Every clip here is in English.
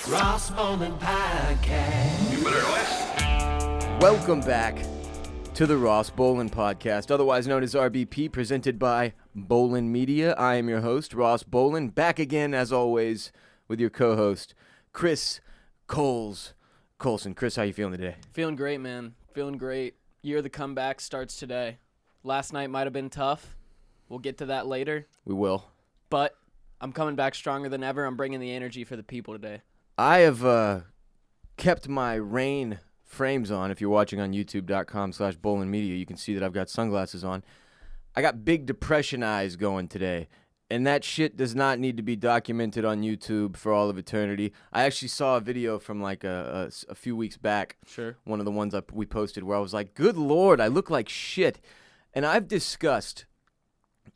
Ross Bolen Podcast. You better listen. Welcome back to the Ross Bolen Podcast, otherwise known as RBP, presented by Bolen Media. I am your host, Ross Bolen, back again, as always, with your co-host, Chris Coulson. Chris, how you feeling today? Feeling great, man. Feeling great. Year of the comeback starts today. Last night might have been tough. We'll get to that later. We will. But I'm coming back stronger than ever. I'm bringing the energy for the people today. I have kept my rain frames on. If you're watching on youtube.com/Bolen Media, you can see that I've got sunglasses on. I got big depression eyes going today, and that shit does not need to be documented on YouTube for all of eternity. I actually saw a video from like a few weeks back. Sure. One of the ones we posted where I was like, good Lord, I look like shit. And I've discussed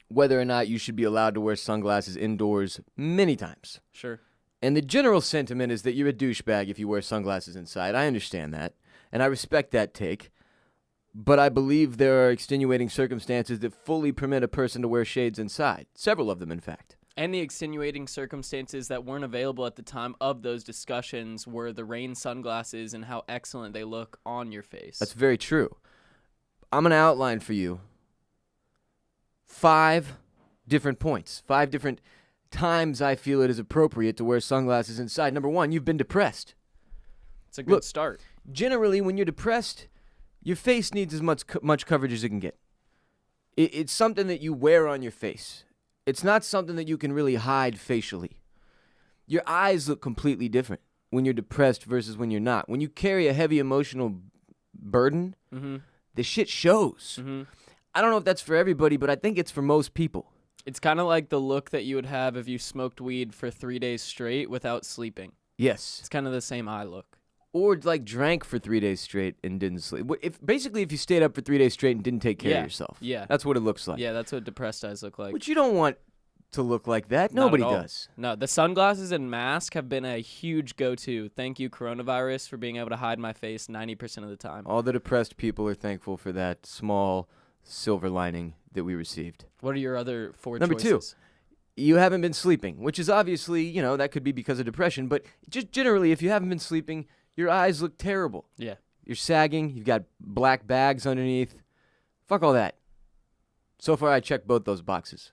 whether or not you should be allowed to wear sunglasses indoors many times. Sure. And the general sentiment is that you're a douchebag if you wear sunglasses inside. I understand that, and I respect that take. But I believe there are extenuating circumstances that fully permit a person to wear shades inside. Several of them, in fact. And the extenuating circumstances that weren't available at the time of those discussions were the rain sunglasses and how excellent they look on your face. That's very true. I'm going to outline for you 5 different points, 5 different times I feel it is appropriate to wear sunglasses inside. Number 1, you've been depressed. It's a good start. Generally, when you're depressed, your face needs as much coverage as it can get. It's something that you wear on your face. It's not something that you can really hide facially. Your eyes look completely different when you're depressed versus when you're not. When you carry a heavy emotional burden, the shit shows. I don't know if that's for everybody, but I think it's for most people. It's kind of like the look that you would have if you smoked weed for 3 days straight without sleeping. Yes. It's kind of the same eye look. Or like drank for 3 days straight and didn't sleep. If you stayed up for 3 days straight and didn't take care of yourself. Yeah. That's what it looks like. Yeah, that's what depressed eyes look like. Which you don't want to look like that. Not Nobody at all. does. No, the sunglasses and mask have been a huge go-to. Thank you, coronavirus, for being able to hide my face 90% of the time. All the depressed people are thankful for that small silver lining that we received. What are your other 4 Number choices? 2. You haven't been sleeping, which is obviously, that could be because of depression, but just generally, if you haven't been sleeping, your eyes look terrible. Yeah. You're sagging, you've got black bags underneath. Fuck all that. So far, I checked both those boxes.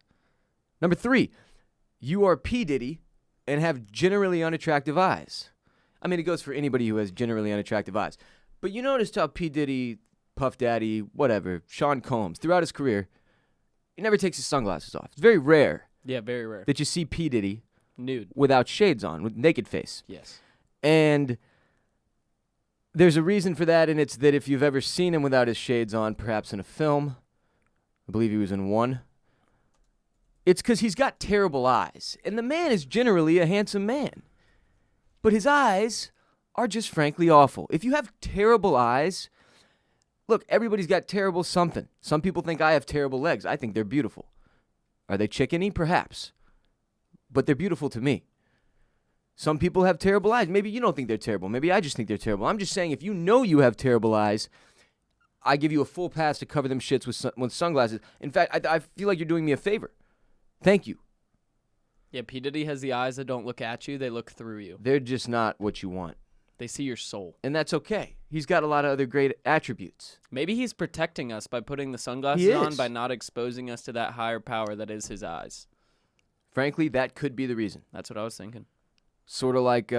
Number 3, you are P. Diddy and have generally unattractive eyes. I mean, it goes for anybody who has generally unattractive eyes. But you noticed how P. Diddy, Puff Daddy, whatever, Sean Combs, throughout his career, he never takes his sunglasses off. It's very rare. Yeah, very rare. That you see P. Diddy Nude. without shades on, with naked face. Yes. And there's a reason for that, and it's that if you've ever seen him without his shades on, perhaps in a film, I believe he was in one, it's because he's got terrible eyes. And the man is generally a handsome man. But his eyes are just frankly awful. If you have terrible eyes, look, everybody's got terrible something. Some people think I have terrible legs. I think they're beautiful. Are they chickeny? Perhaps. But they're beautiful to me. Some people have terrible eyes. Maybe you don't think they're terrible. Maybe I just think they're terrible. I'm just saying if you know you have terrible eyes, I give you a full pass to cover them shits with sunglasses. In fact, I feel like you're doing me a favor. Thank you. Yeah, P. Diddy has the eyes that don't look at you. They look through you. They're just not what you want. They see your soul. And that's okay. He's got a lot of other great attributes. Maybe he's protecting us by putting the sunglasses on, by not exposing us to that higher power that is his eyes. Frankly, that could be the reason. That's what I was thinking. Sort of like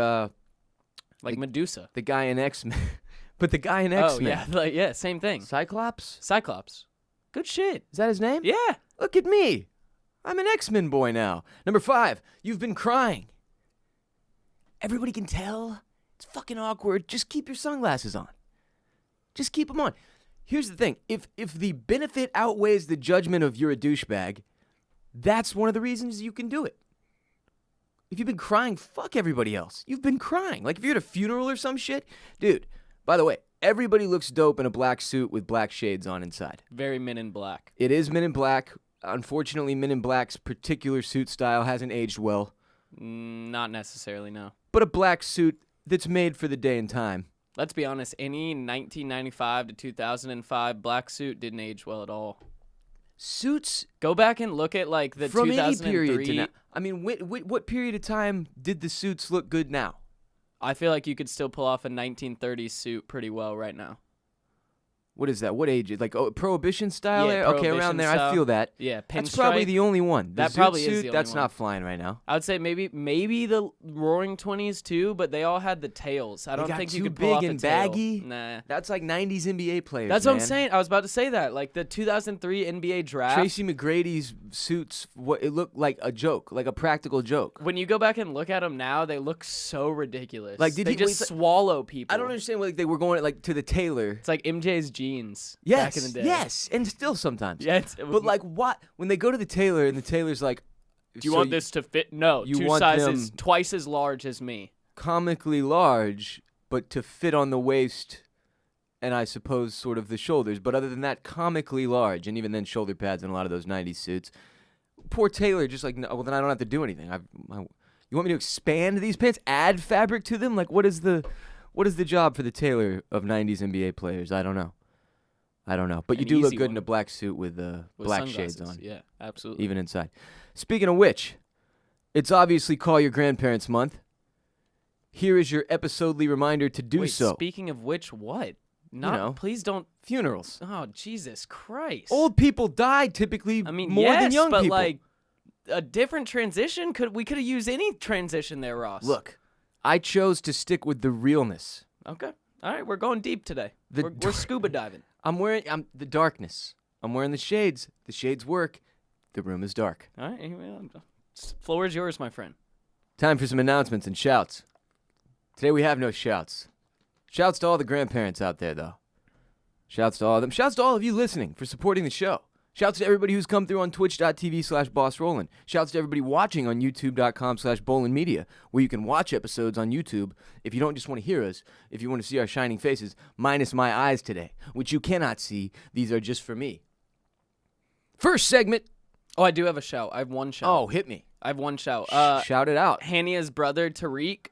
Medusa. The guy in X-Men. But the guy in X-Men. Oh, yeah, same thing. Cyclops? Cyclops. Good shit. Is that his name? Yeah. Look at me. I'm an X-Men boy now. Number 5, you've been crying. Everybody can tell. It's fucking awkward. Just keep your sunglasses on. Just keep them on. Here's the thing. If the benefit outweighs the judgment of you're a douchebag, that's one of the reasons you can do it. If you've been crying, fuck everybody else. You've been crying. Like if you're at a funeral or some shit. Dude, by the way, everybody looks dope in a black suit with black shades on inside. Very Men in Black. It is Men in Black. Unfortunately, Men in Black's particular suit style hasn't aged well. Not necessarily, no. But a black suit that's made for the day and time. Let's be honest, any 1995 to 2005 black suit didn't age well at all. Suits Go back and look at like the from 2003. any period to now. I mean, what period of time did the suits look good now? I feel like you could still pull off a 1930s suit pretty well right now. What is that? What age? Like Prohibition style? Yeah, there? Okay, around Prohibition there. style. I feel that. Yeah, pinstripe. That's probably the only one. The That zoot probably is suit, the only that's one. not flying right now. I would say maybe the Roaring 20s too, but they all had the tails. I don't got think you too could pull big off and a tail. baggy. Nah. That's like 90s NBA players, That's what I'm man. saying. I was about to say that. Like the 2003 NBA draft. Tracy McGrady's suits, it looked like a joke, like a practical joke. When you go back and look at them now, they look so ridiculous. Like, they just swallow people. I don't understand why they were going like to the tailor. It's like MJ's jeans Yes, back in the day. yes, and still sometimes. Yeah, but like what? When they go to the tailor and the tailor's like, do you want this to fit? No, you two want sizes them twice as large as me. comically large, but to fit on the waist and I suppose sort of the shoulders. But other than that, comically large, and even then shoulder pads in a lot of those 90s suits. Poor tailor, just like, no, well, then I don't have to do anything. You want me to expand these pants, add fabric to them? Like, what is the job for the tailor of 90s NBA players? I don't know. But you An do look easy good one. in a black suit with black shades sunglasses. on. Yeah, absolutely. Even inside. Speaking of which, it's obviously Call Your Grandparents Month. Here is your episodely reminder to do Wait, so. Speaking of which, what? Please don't. Funerals. Oh, Jesus Christ. Old people die typically I mean, more yes, than young but people. like a different transition. We could have used any transition there, Ross. Look, I chose to stick with the realness. Okay. All right, we're going deep today. We're scuba diving. I'm the darkness. I'm wearing the shades. The shades work. The room is dark. All right, floor is yours, my friend. Time for some announcements and shouts. Today we have no shouts. Shouts to all the grandparents out there, though. Shouts to all of them. Shouts to all of you listening for supporting the show. Shouts to everybody who's come through on twitch.tv/bossrollin. Shouts to everybody watching on youtube.com/Bolen Media, where you can watch episodes on YouTube if you don't just want to hear us, if you want to see our shining faces, minus my eyes today, which you cannot see. These are just for me. First segment. Oh, I do have a shout. I have one shout. Oh, hit me. I have one shout. Shout it out. Hania's brother, Tariq,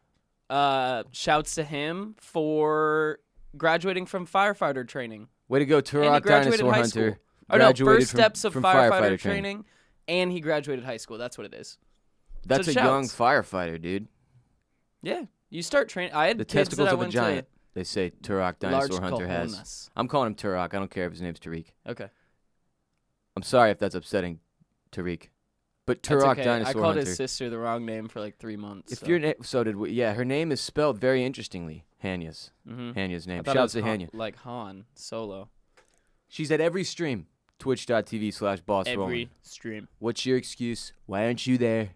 shouts to him for graduating from firefighter training. Way to go, And he Turok graduated Dinosaur high Hunter. school. Oh, no, Graduated first steps of from firefighter training, and he graduated high school. That's what it is. That's So a young shouts. firefighter, dude. Yeah, you start training. I had The kids testicles that I of a went giant, they say Turok to large Dinosaur Hunter has. cojones. I'm calling him Turok. I don't care if his name's Tariq. Okay. I'm sorry if that's upsetting, Tariq. But That's Turok okay. Dinosaur I called Hunter. his sister the wrong name for like 3 months. If so. your name, so did we. Yeah, her name is spelled very interestingly. Hanya's. Mhm. Hanya's I name. thought it Shouts was to Hanya. like Han Solo. She's at every stream. Twitch.tv/bossrollin. Every stream. What's your excuse? Why aren't you there?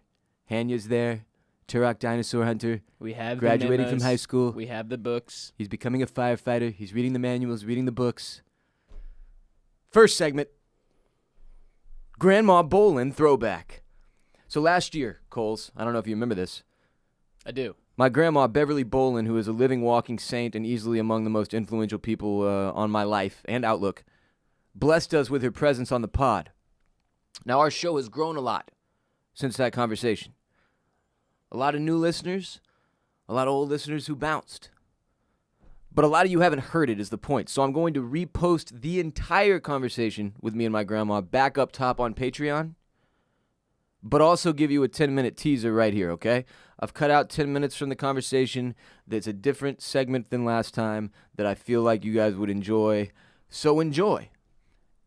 Hanya's there. Turok Dinosaur Hunter. We have Graduating the from memos. high school. We have the books. He's becoming a firefighter. He's reading the manuals, reading the books. First segment. Grandma Bolen Throwback. So last year, Coles, I don't know if you remember this, I do. my grandma, Beverly Bolen, who is a living, walking saint and easily among the most influential people on my life and outlook, blessed us with her presence on the pod. Now, our show has grown a lot since that conversation. A lot of new listeners, a lot of old listeners who bounced. But a lot of you haven't heard it is the point. So I'm going to repost the entire conversation with me and my grandma back up top on Patreon, but also give you a 10-minute teaser right here, okay? I've cut out 10 minutes from the conversation. That's a different segment than last time that I feel like you guys would enjoy. So enjoy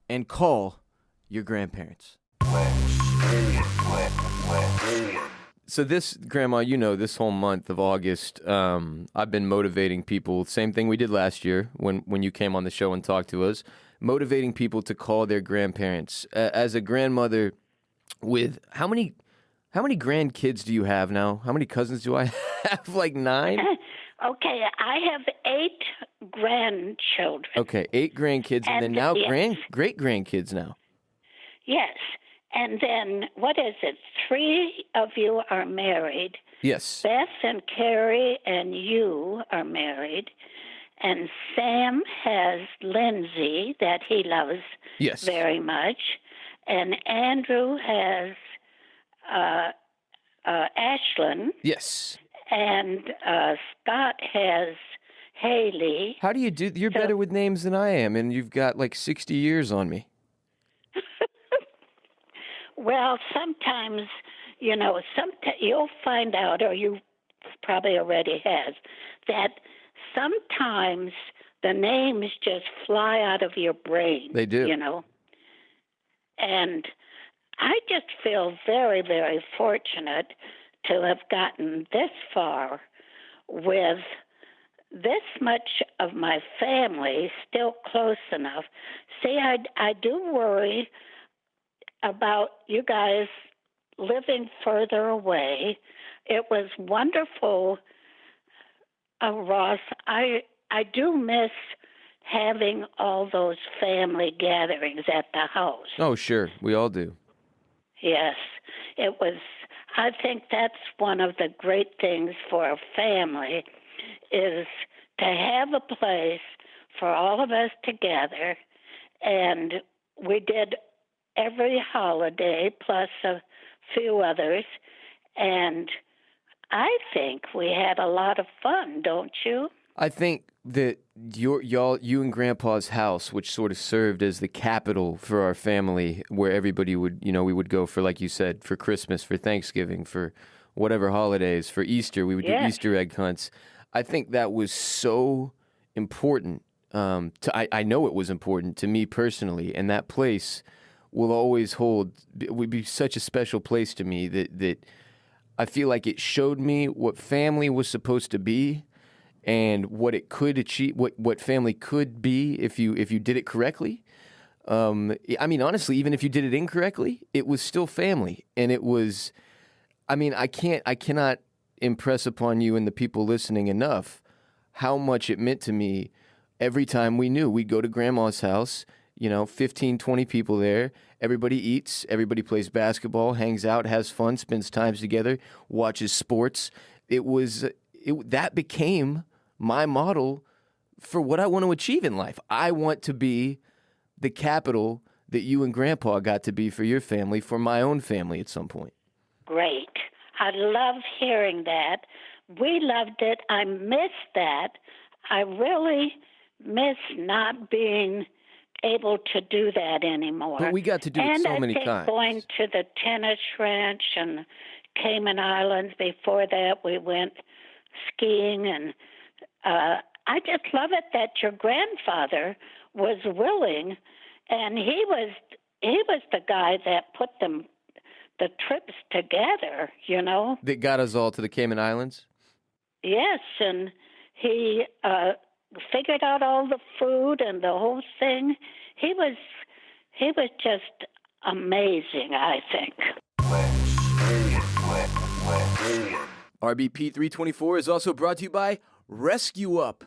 and call your grandparents. So this, Grandma, you know, this whole month of August, I've been motivating people. Same thing we did last year when you came on the show and talked to us. Motivating people to call their grandparents. As a grandmother with, how many grandkids do you have now? How many cousins do I have? Like 9? Okay, I have 8 grandchildren. Okay, 8 grandkids and then now yes. great-grandkids now. Yes. And then, what is it? 3 of you are married. Yes. Beth and Carrie and you are married. And Sam has Lindsay that he loves Yes. very much. And Andrew has Ashlyn. Yes. And Scott has Haley. How do you do? You're better with names than I am, and you've got like 60 years on me. Well, sometimes, you'll find out, or you probably already has, that sometimes the names just fly out of your brain. They do. You know? And I just feel very, very fortunate to have gotten this far with this much of my family still close enough. See, I do worry about you guys living further away. It was wonderful, Ross. I do miss having all those family gatherings at the house. Oh, sure. We all do. Yes, it was. I think that's one of the great things for a family is to have a place for all of us together. And we did every holiday plus a few others. And I think we had a lot of fun, don't you? I think that you and Grandpa's house, which sort of served as the capital for our family, where everybody would, we would go for, like you said, for Christmas, for Thanksgiving, for whatever holidays, for Easter, we would do Easter egg hunts. I think that was so important. I know it was important to me personally, and that place will always would be such a special place to me that I feel like it showed me what family was supposed to be. And what it could achieve, what family could be if you did it correctly. I mean, honestly, even if you did it incorrectly, it was still family. And it was, I cannot impress upon you and the people listening enough how much it meant to me every time we'd go to Grandma's house, 15, 20 people there. Everybody eats, everybody plays basketball, hangs out, has fun, spends time together, watches sports. That became my model for what I want to achieve in life. I want to be the capital that you and Grandpa got to be for your family, for my own family at some point. Great. I love hearing that. We loved it. I miss that. I really miss not being able to do that anymore. But we got to do it so many times. And I think going to the tennis ranch and Cayman Islands. Before that, we went skiing, and I just love it that your grandfather was willing, and he was the guy that put the trips together, That got us all to the Cayman Islands? Yes, and he figured out all the food and the whole thing. He was just amazing, I think. RBP 324 is also brought to you by ResQUp.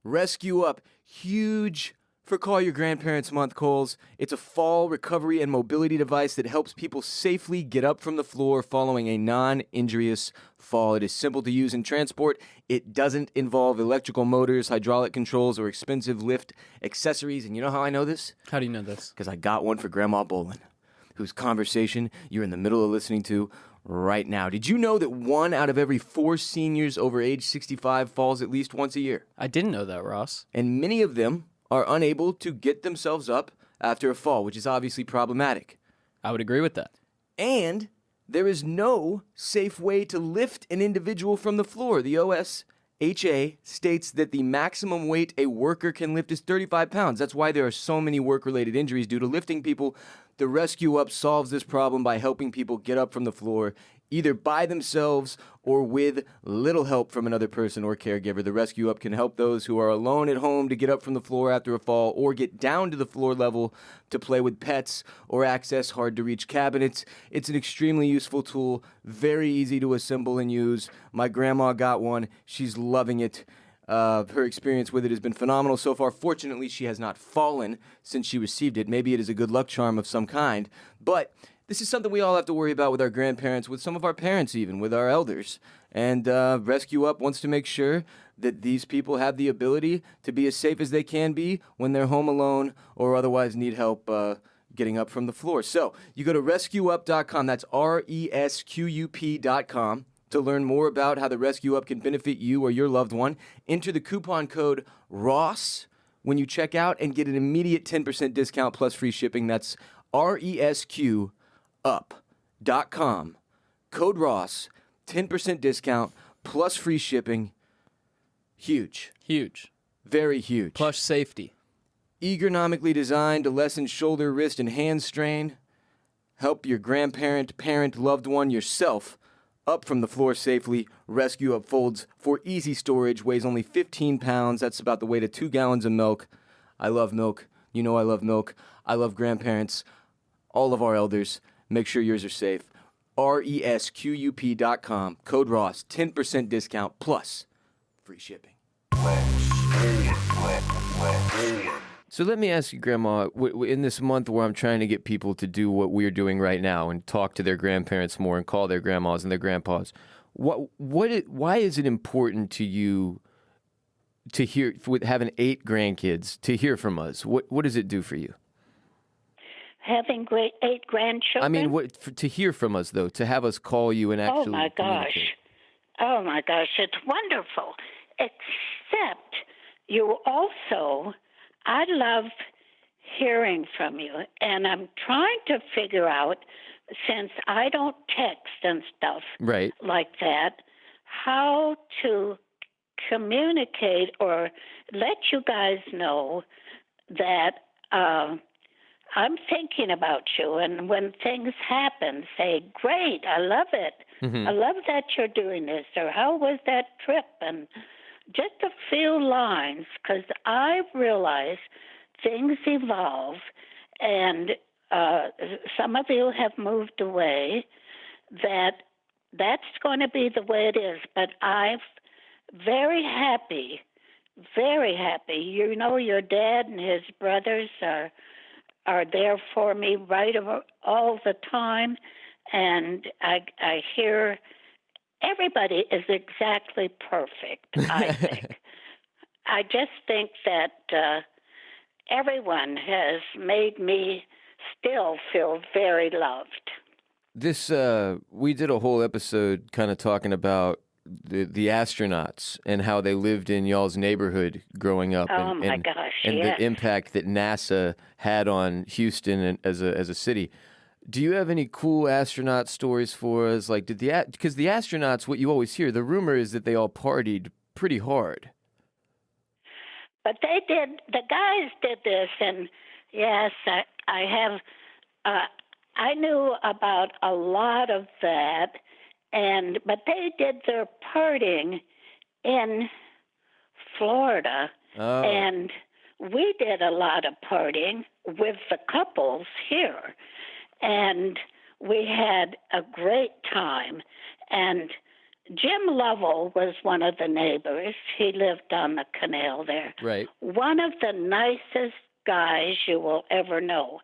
ResQUp, huge for Call Your Grandparents Month, Coles. It's a fall recovery and mobility device that helps people safely get up from the floor following a non-injurious fall. It is simple to use and transport. It doesn't involve electrical motors, hydraulic controls, or expensive lift accessories. And you know how I know this? How do you know this? Because I got one for Grandma Bolen, whose conversation you're in the middle of listening to right now. Did you know that 1 out of every 4 seniors over age 65 falls at least once a year? I didn't know that, Ross. And many of them are unable to get themselves up after a fall, which is obviously problematic. I would agree with that. And there is no safe way to lift an individual from the floor. The OSHA states that the maximum weight a worker can lift is 35 pounds. That's why there are so many work-related injuries due to lifting people. The ResQUp solves this problem by helping people get up from the floor, either by themselves or with little help from another person or caregiver. The ResQUp can help those who are alone at home to get up from the floor after a fall or get down to the floor level to play with pets or access hard-to-reach cabinets. It's an extremely useful tool, very easy to assemble and use. My grandma got one. She's loving it. Her experience with it has been phenomenal so far. Fortunately, she has not fallen since she received it. Maybe it is a good luck charm of some kind. But this is something we all have to worry about with our grandparents, with some of our parents even, with our elders. And ResQUp wants to make sure that these people have the ability to be as safe as they can be when they're home alone or otherwise need help getting up from the floor. So you go to ResQUp.com. That's ResQUp.com. to learn more about how the ResQUp can benefit you or your loved one. Enter the coupon code ROSS when you check out and get an immediate 10% discount plus free shipping. That's ResQUp.com. Code ROSS, 10% discount plus free shipping. Huge. Huge. Very huge. Plush safety. Ergonomically designed to lessen shoulder, wrist, and hand strain. Help your grandparent, parent, loved one, yourself up from the floor safely. ResQUp folds for easy storage, weighs only 15 pounds. That's about the weight of 2 gallons of milk. I love milk. You know I love milk. I love grandparents. All of our elders. Make sure yours are safe. ResQUp.com. Code Ross. 10% discount plus free shipping. So let me ask you, Grandma, in this month where I'm trying to get people to do what we're doing right now and talk to their grandparents more and call their grandmas and their grandpas, why is it important to you to hear, with having 8 grandkids, to hear from us? What does it do for you? Having 8 grandchildren? I mean, to hear from us, though, to have us call you and actually communicate. Oh, my gosh, it's wonderful. Except you also, I love hearing from you, and I'm trying to figure out, since I don't text and stuff like that, how to communicate or let you guys know that I'm thinking about you, and when things happen, say, great, I love it. Mm-hmm. I love that you're doing this, or how was that trip? And just a few lines, because I realize things evolve, and some of you have moved away, that's going to be the way it is. But I'm very happy. You know, your dad and his brothers are there for me all the time, and I hear everybody is exactly perfect, I think. I just think that everyone has made me still feel very loved. We did a whole episode kind of talking about the astronauts and how they lived in y'all's neighborhood growing up, and the impact that NASA had on Houston as a city. Do you have any cool astronaut stories for us? Like, because the astronauts, what you always hear, the rumor is that they all partied pretty hard. But the guys did this, and yes, I have, I knew about a lot of that. But they did their partying in Florida, and we did a lot of partying with the couples here, and we had a great time. And Jim Lovell was one of the neighbors. He lived on the canal there. Right. One of the nicest guys you will ever know.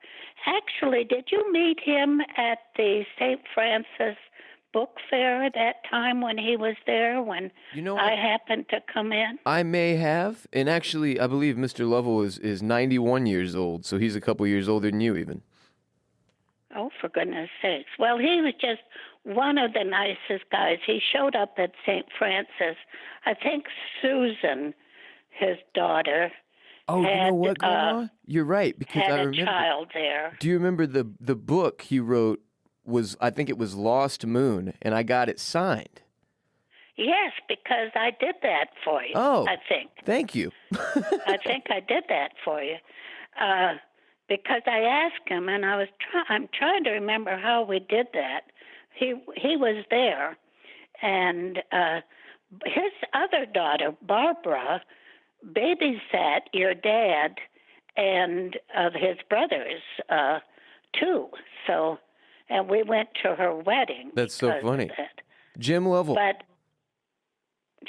Actually, did you meet him at the St. Francis book fair at that time when he was there, when I happened to come in? I may have. And actually, I believe Mr. Lovell is 91 years old, so he's a couple years older than you even. Oh, for goodness sakes. Well, he was just one of the nicest guys. He showed up at St. Francis. I think Susan, his daughter, you know what, Grandma? You're right, because I remember. Had a child there. Do you remember the book he wrote? I think it was Lost Moon, and I got it signed. Yes, because I did that for you. Oh, I think. Thank you. I think I did that for you, because I asked him, and I'm trying to remember how we did that. He was there, and his other daughter, Barbara, babysat your dad and his brothers too. So. And we went to her wedding. That's so funny. Jim Lovell. But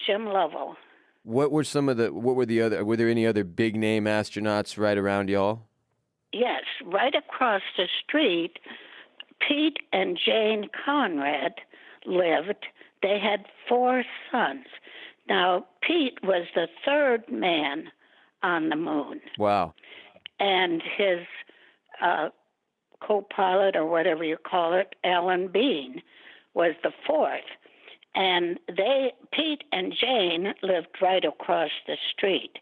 Jim Lovell. Were there any other big name astronauts right around y'all? Yes, right across the street, Pete and Jane Conrad lived. They had 4 sons. Now, Pete was the 3rd man on the moon. Wow. And his co-pilot, or whatever you call it, Alan Bean, was the 4th. And Pete and Jane lived right across the street.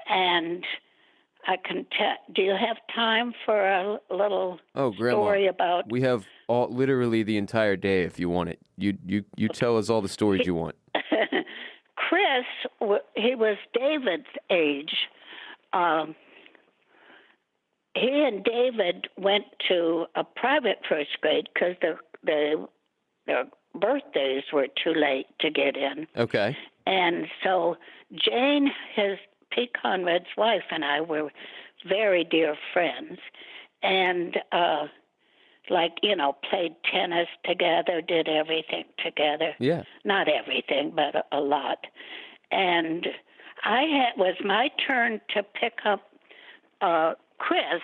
And I can tell, do you have time for a little story about? We have literally the entire day if you want it. You tell us all the stories you want. Chris, he was David's age. He and David went to a private first grade because their birthdays were too late to get in. Okay. And so Jane, Pete Conrad's wife, and I were very dear friends. And, played tennis together, did everything together. Yeah. Not everything, but a lot. And was my turn to pick up Chris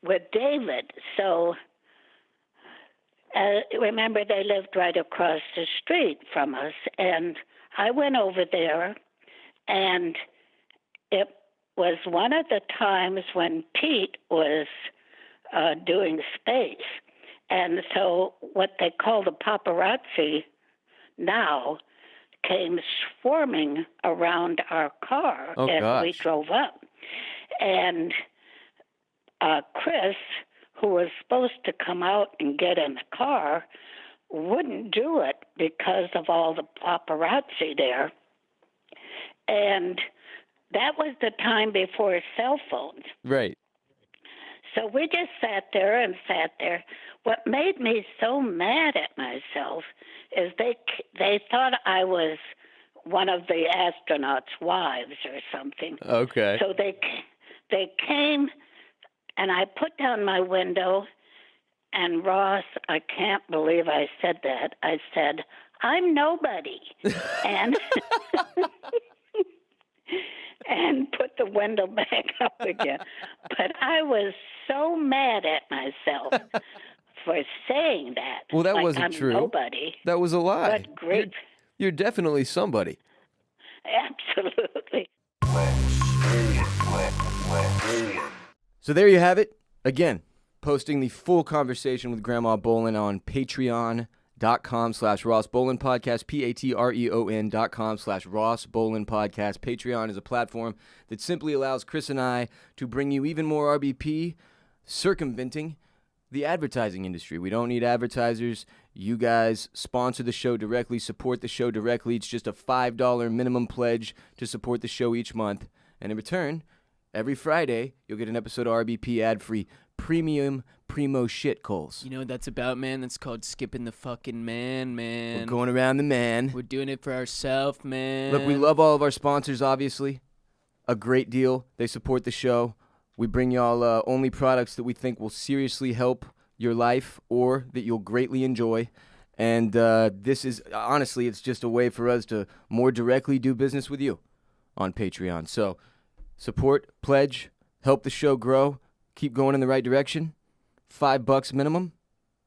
with David. So remember, they lived right across the street from us, and I went over there, and it was one of the times when Pete was doing space. And so what they call the paparazzi now came swarming around our car as we drove up. And Chris, who was supposed to come out and get in the car, wouldn't do it because of all the paparazzi there. And that was the time before cell phones. Right. So we just sat there. What made me so mad at myself is they thought I was one of the astronauts' wives or something. Okay. So they came, and I put down my window, and Ross, I can't believe I said that. I said, "I'm nobody," and and put the window back up again. But I was so mad at myself for saying that. Well, that like wasn't I'm true. Nobody. That was a lie. But great. You're definitely somebody. Absolutely. So there you have it. Again, posting the full conversation with Grandma Bolen on patreon.com/Ross Bolen Podcast, patreon.com/Ross Bolen Podcast. Patreon is a platform that simply allows Chris and I to bring you even more RBP, circumventing the advertising industry. We don't need advertisers. You guys sponsor the show directly, support the show directly. It's just a $5 minimum pledge to support the show each month. And in return, every Friday, you'll get an episode of RBP ad-free premium primo shit calls. You know what that's about, man? That's called skipping the fucking man. We're going around the man. We're doing it for ourselves, man. Look, we love all of our sponsors, obviously. A great deal. They support the show. We bring y'all only products that we think will seriously help your life or that you'll greatly enjoy. And this is, honestly, it's just a way for us to more directly do business with you on Patreon. So support, pledge, help the show grow, keep going in the right direction. $5 minimum.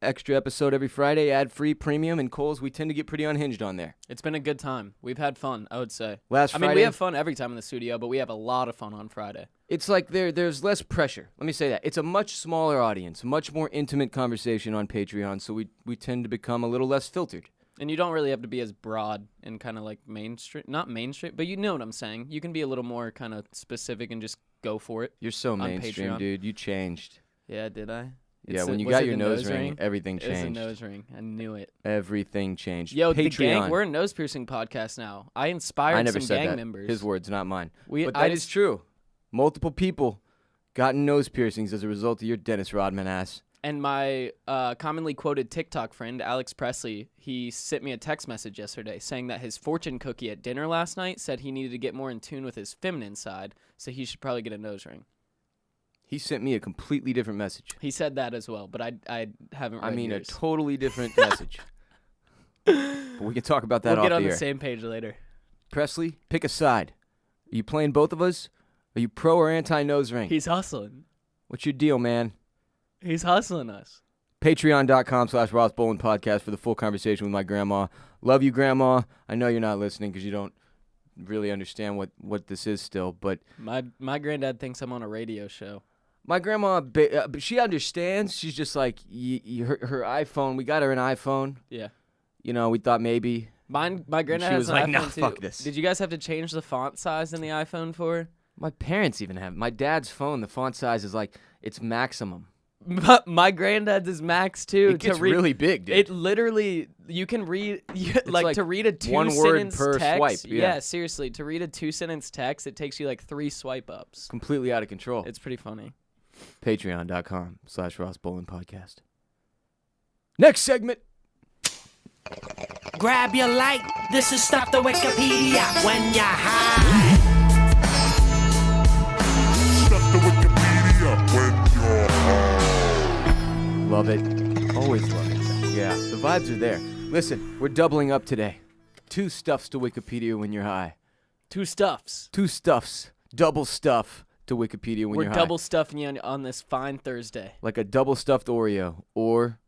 Extra episode every Friday, ad-free, premium, and Coles, we tend to get pretty unhinged on there. It's been a good time. We've had fun, I would say. Last Friday, we have fun every time in the studio, but we have a lot of fun on Friday. It's like there's less pressure. Let me say that. It's a much smaller audience, a much more intimate conversation on Patreon, so we tend to become a little less filtered. And you don't really have to be as broad and kind of like mainstream, not mainstream, but you know what I'm saying. You can be a little more kind of specific and just go for it. You're so mainstream, Patreon. Dude. You changed. Yeah, did I? Yeah, when you got your nose ring, everything changed. It was a nose ring. I knew it. Everything changed. Yo, Patreon. The gang, we're a nose piercing podcast now. I inspired some gang members. His words, not mine. But that is true. Multiple people gotten nose piercings as a result of your Dennis Rodman ass. And my commonly quoted TikTok friend, Alex Presley, he sent me a text message yesterday saying that his fortune cookie at dinner last night said he needed to get more in tune with his feminine side, so he should probably get a nose ring. He sent me a completely different message. He said that as well, but I haven't read yours. A totally different message. But we can talk about that off the air. We'll get on the same page later. Presley, pick a side. Are you playing both of us? Are you pro or anti-nose ring? He's hustling. What's your deal, man? He's hustling us. Patreon.com/Ross Bolen Podcast for the full conversation with my grandma. Love you, Grandma. I know you're not listening because you don't really understand what this is still, but my granddad thinks I'm on a radio show. My grandma, she understands. She's just like, her iPhone, we got her an iPhone. Yeah. You know, we thought maybe. My granddad has an iPhone, nah, too. fuck this. Did you guys have to change the font size in the iPhone for her? My parents even have. My dad's phone, the font size is like, it's maximum. My granddad's is max too. It gets really big, dude. It literally, you can read, like to read a 2 one word sentence per text. swipe. Yeah, seriously, to read a 2-sentence text, it takes you like 3 swipe ups. Completely out of control. It's pretty funny. Patreon.com/Ross Bolen Podcast. Next segment. Grab your light. This is Stop the Wikipedia when you're high. Stop the Wikipedia when you're high. Love it. Always love it. Yeah, the vibes are there. Listen, we're doubling up today. 2 stuffs to Wikipedia when you're high. 2 stuffs. 2 stuffs. Double stuff to Wikipedia when We're you're double high. stuffing you on this fine Thursday. Like a double stuffed Oreo or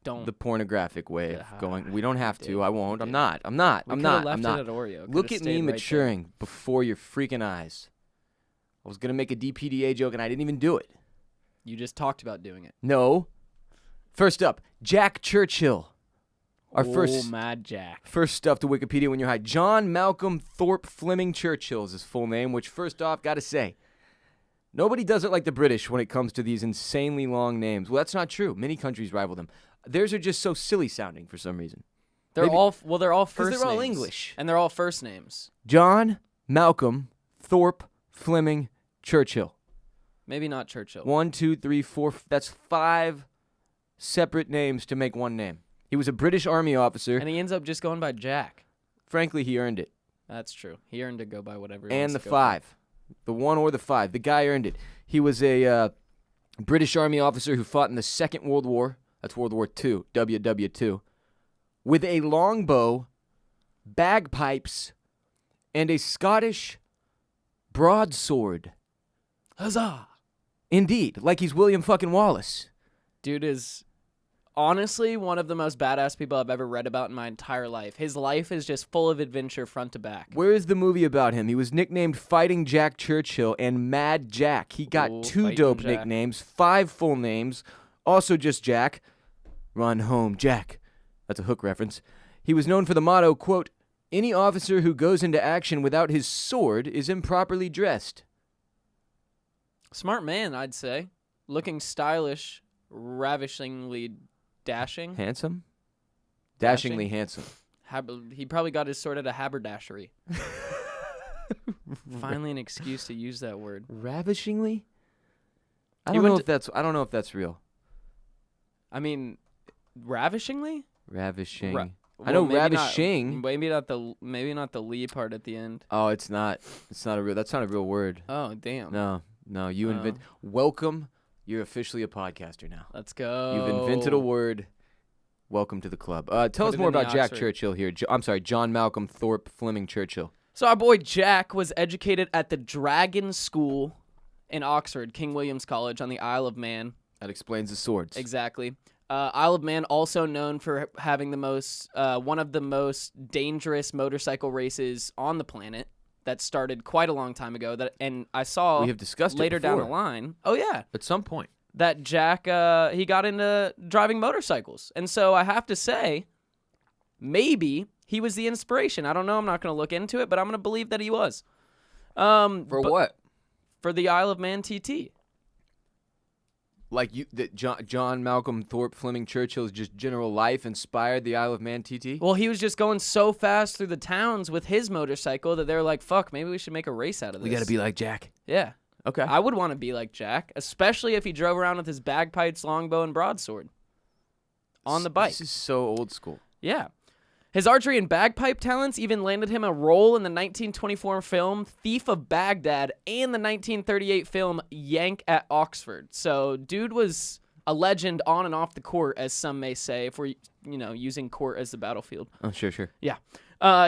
Don't. the pornographic way of Yeah, going. We don't have dude, to. I won't. dude. I'm not. We could've left I'm not. it at Oreo. Look Could've at me stayed right maturing before your freaking eyes. I was going to make a DPDA joke and I didn't even do it. there. You just talked about doing it. No. First up, Jack Churchill. Our Mad Jack. first stuff to Wikipedia when you're high. John Malcolm Thorpe Fleming Churchill is his full name, which first off, got to say, nobody does it like the British when it comes to these insanely long names. Well, that's not true. Many countries rival them. Theirs are just so silly sounding for some reason. They're Maybe- all first they're all names. English. And they're all first names. John Malcolm Thorpe Fleming Churchill. Maybe not Churchill. 1, 2, 3, 4. That's 5 separate names to make one name. He was a British Army officer. And he ends up just going by Jack. Frankly, he earned it. That's true. He earned to go by whatever he And wants the to go 5. The 1 or the 5. The guy earned it. He was a British Army officer who fought in the Second World War. That's World War II, WW2. With a longbow, bagpipes, and a Scottish broadsword. for. Huzzah! Indeed, like he's William fucking Wallace. Dude is honestly one of the most badass people I've ever read about in my entire life. His life is just full of adventure front to back. Where is the movie about him? He was nicknamed Fighting Jack Churchill and Mad Jack. He got Ooh, 2 Fighting dope Jack. nicknames, 5 full names, also just Jack. Run home, Jack. That's a Hook reference. He was known for the motto, quote, "Any officer who goes into action without his sword is improperly dressed." Smart man, I'd say. Looking stylish, ravishingly dashing. Handsome? Dashingly Dashing? handsome. He probably got his sword at a haberdashery. Finally an excuse to use that word. Ravishingly? I He don't went know to- if that's I don't know if that's real. I mean, ravishingly? Ravishing. Ra- I know well, maybe not- ravishing. Maybe not the Lee part at the end. Oh, it's not. It's not a real. That's not a real word. Oh, damn. No, you invent. Welcome. You're officially a podcaster now. Let's go. You've invented a word. Welcome to the club. Tell us it more in the about Jack Oxford. Churchill here. I'm sorry, John Malcolm Thorpe Fleming Churchill. So our boy Jack was educated at the Dragon School in Oxford, King William's College on the Isle of Man. That explains the swords. Exactly. Isle of Man, also known for having the most, one of the most dangerous motorcycle races on the planet. That started quite a long time ago. And I saw We have discussed it later down the before. line. Oh yeah, At some point. that Jack he got into driving motorcycles, and so I have to say, maybe he was the inspiration. I don't know. I'm not going to look into it, but I'm going to believe that he was. For what? For the Isle of Man TT. Like that John Malcolm Thorpe Fleming Churchill's just general life inspired the Isle of Man TT? Well, he was just going so fast through the towns with his motorcycle that they're like, "Fuck, maybe we should make a race out of this." We got to be like Jack. Yeah. Okay. I would want to be like Jack, especially if he drove around with his bagpipes, longbow, and broadsword on the bike. This is so old school. Yeah. His archery and bagpipe talents even landed him a role in the 1924 film Thief of Baghdad and the 1938 film Yank at Oxford. So, dude was a legend on and off the court, as some may say, if we're, using court as the battlefield. Oh, sure. Yeah.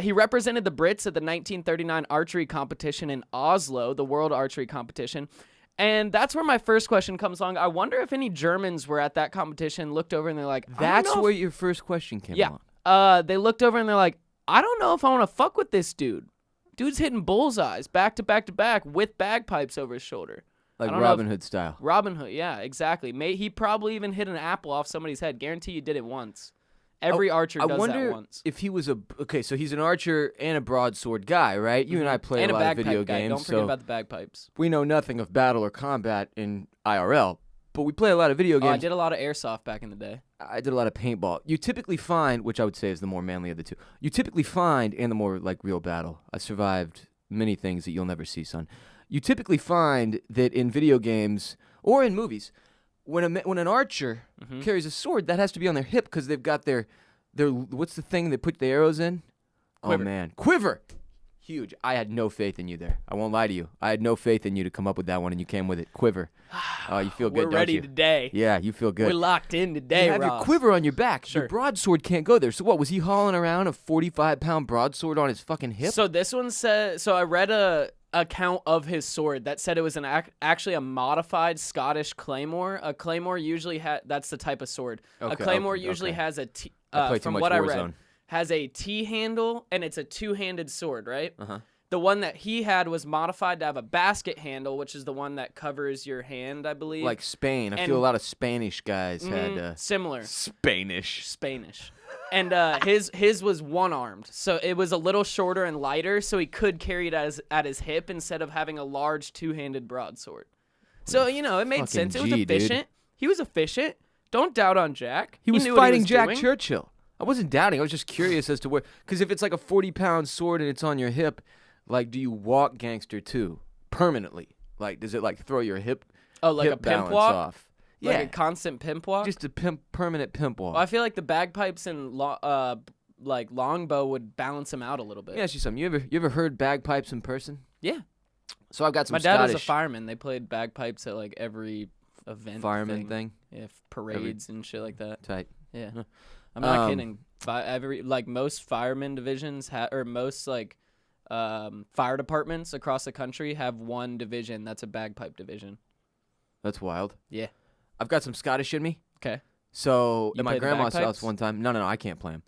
He represented the Brits at the 1939 archery competition in Oslo, the world archery competition. And that's where my first question comes along. I wonder if any Germans were at that competition, looked over, and they're like, That's where your first question came Yeah. along. They looked over and they're like, I don't know if I want to fuck with this dude. Dude's hitting bullseyes back to back to back with bagpipes over his shoulder. Like I don't know Robin Hood style. Robin Hood, yeah, exactly. He probably even hit an apple off somebody's head. Guarantee you did it once. Every archer I does wonder that once. if he was so he's an archer and a broadsword guy, right? You and I play and a lot of bagpipe video guy. games, Don't forget so about the bagpipes. we know nothing of battle or combat in IRL. but we play a lot of video Oh, games. I did a lot of airsoft back in the day. I did a lot of paintball. You typically find, which I would say is the more manly of the two, you typically find, and the more like real battle. I survived many things that you'll never see, son. You typically find that in video games or in movies, when an archer carries a sword, that has to be on their hip because they've got their what's the thing they put the arrows in? Quiver. Oh man, quiver. Huge. I had no faith in you there. I won't lie to you. I had no faith in you to come up with that one, and you came with it. Quiver. Oh, you feel good, We're don't ready you? today. Yeah, you feel good. We're locked in today, You have your Ross. quiver on your back. Sure. Your broadsword can't go there. So what, was he hauling around a 45-pound broadsword on his fucking hip? So this one said. So I read a account of his sword that said it was actually a modified Scottish claymore. A claymore usually that's the type of sword. A claymore usually has a I play too from much what I Warzone. read, has a T handle and it's a two-handed sword, right? Uh-huh. The one that he had was modified to have a basket handle, which is the one that covers your hand, I believe. Like Spain. I And- feel a lot of Spanish guys had similar. Spanish. And his was one-armed, so it was a little shorter and lighter, so he could carry it at his hip instead of having a large two-handed broadsword. So, it made Fucking sense. It was G, dude. efficient. He was efficient. Don't doubt on Jack. He was knew what fighting was Jack doing. Churchill. I wasn't doubting. I was just curious as to where. Because if it's like a 40-pound sword and it's on your hip, like, do you walk gangster too permanently? Like, does it like throw your hip? Oh, like hip a pimp balance walk? off? Like Yeah, a constant pimp walk? just a permanent pimp walk. Well, I feel like the bagpipes and like longbow would balance him out a little bit. Let me ask you something. You ever heard bagpipes in person? Yeah. So I've got some My dad Scottish was a fireman. They played bagpipes at like every event. fireman thing. Yeah, parades and shit like that. Tight. Yeah. I'm not Um, kidding. Most fireman divisions or most like fire departments across the country have one division that's a bagpipe division. That's wild. Yeah. I've got some Scottish in me. Okay. So You at my play the grandma's house bagpipes? one time. No, I can't play them.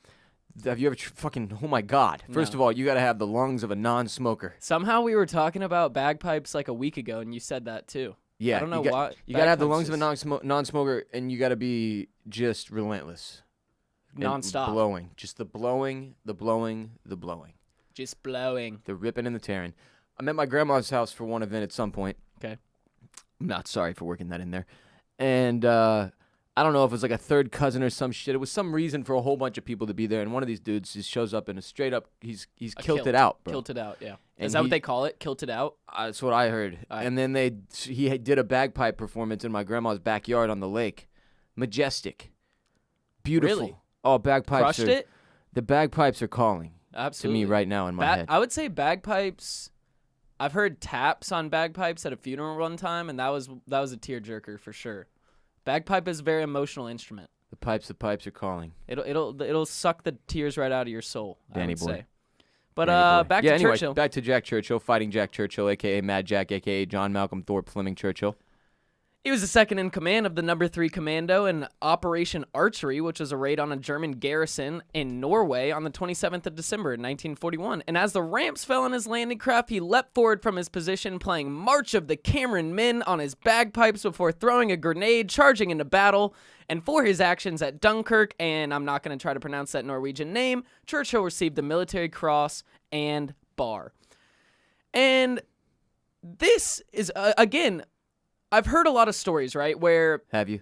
Have you ever fucking? Oh my God! First No. of all, you got to have the lungs of a non-smoker. Somehow we were talking about bagpipes like a week ago, and you said that too. Yeah, I don't know you why. You gotta have the Bagpipes lungs of a non-smoker, and you gotta be just relentless, and nonstop, blowing, just the blowing, the blowing, the blowing, just blowing. the ripping and the tearing. I'm at my grandma's house for one event at some point. Okay. I'm not sorry for working that in there, and I don't know if it was like a third cousin or some shit. It was some reason for a whole bunch of people to be there, and one of these dudes just shows up in a straight up. He's A kilted out, bro. Kilted out, yeah. And Is that he- what they call it? Kilted out? That's what I heard. Alright. And then he did a bagpipe performance in my grandma's backyard on the lake. Majestic. Beautiful. Really? Oh, bagpipes Crushed are, it? The bagpipes are calling Absolutely. to me right now in my head. I would say bagpipes. I've heard taps on bagpipes at a funeral one time, and that was a tearjerker for sure. Bagpipe is a very emotional instrument. The pipes are calling. It'll suck the tears right out of your soul. Danny I would boy. say. But Danny boy. back yeah, to anyway, Churchill. Back to Jack Churchill, fighting Jack Churchill, a.k.a. Mad Jack, a.k.a. John Malcolm Thorpe Fleming Churchill. He was the second in command of the No. 3 Commando in Operation Archery, which was a raid on a German garrison in Norway on the 27th of December in 1941. And as the ramps fell on his landing craft, he leapt forward from his position, playing March of the Cameron Men on his bagpipes before throwing a grenade, charging into battle. And for his actions at Dunkirk, and I'm not going to try to pronounce that Norwegian name, Churchill received the Military Cross and Bar. And this is, again, I've heard a lot of stories, right, where Have you?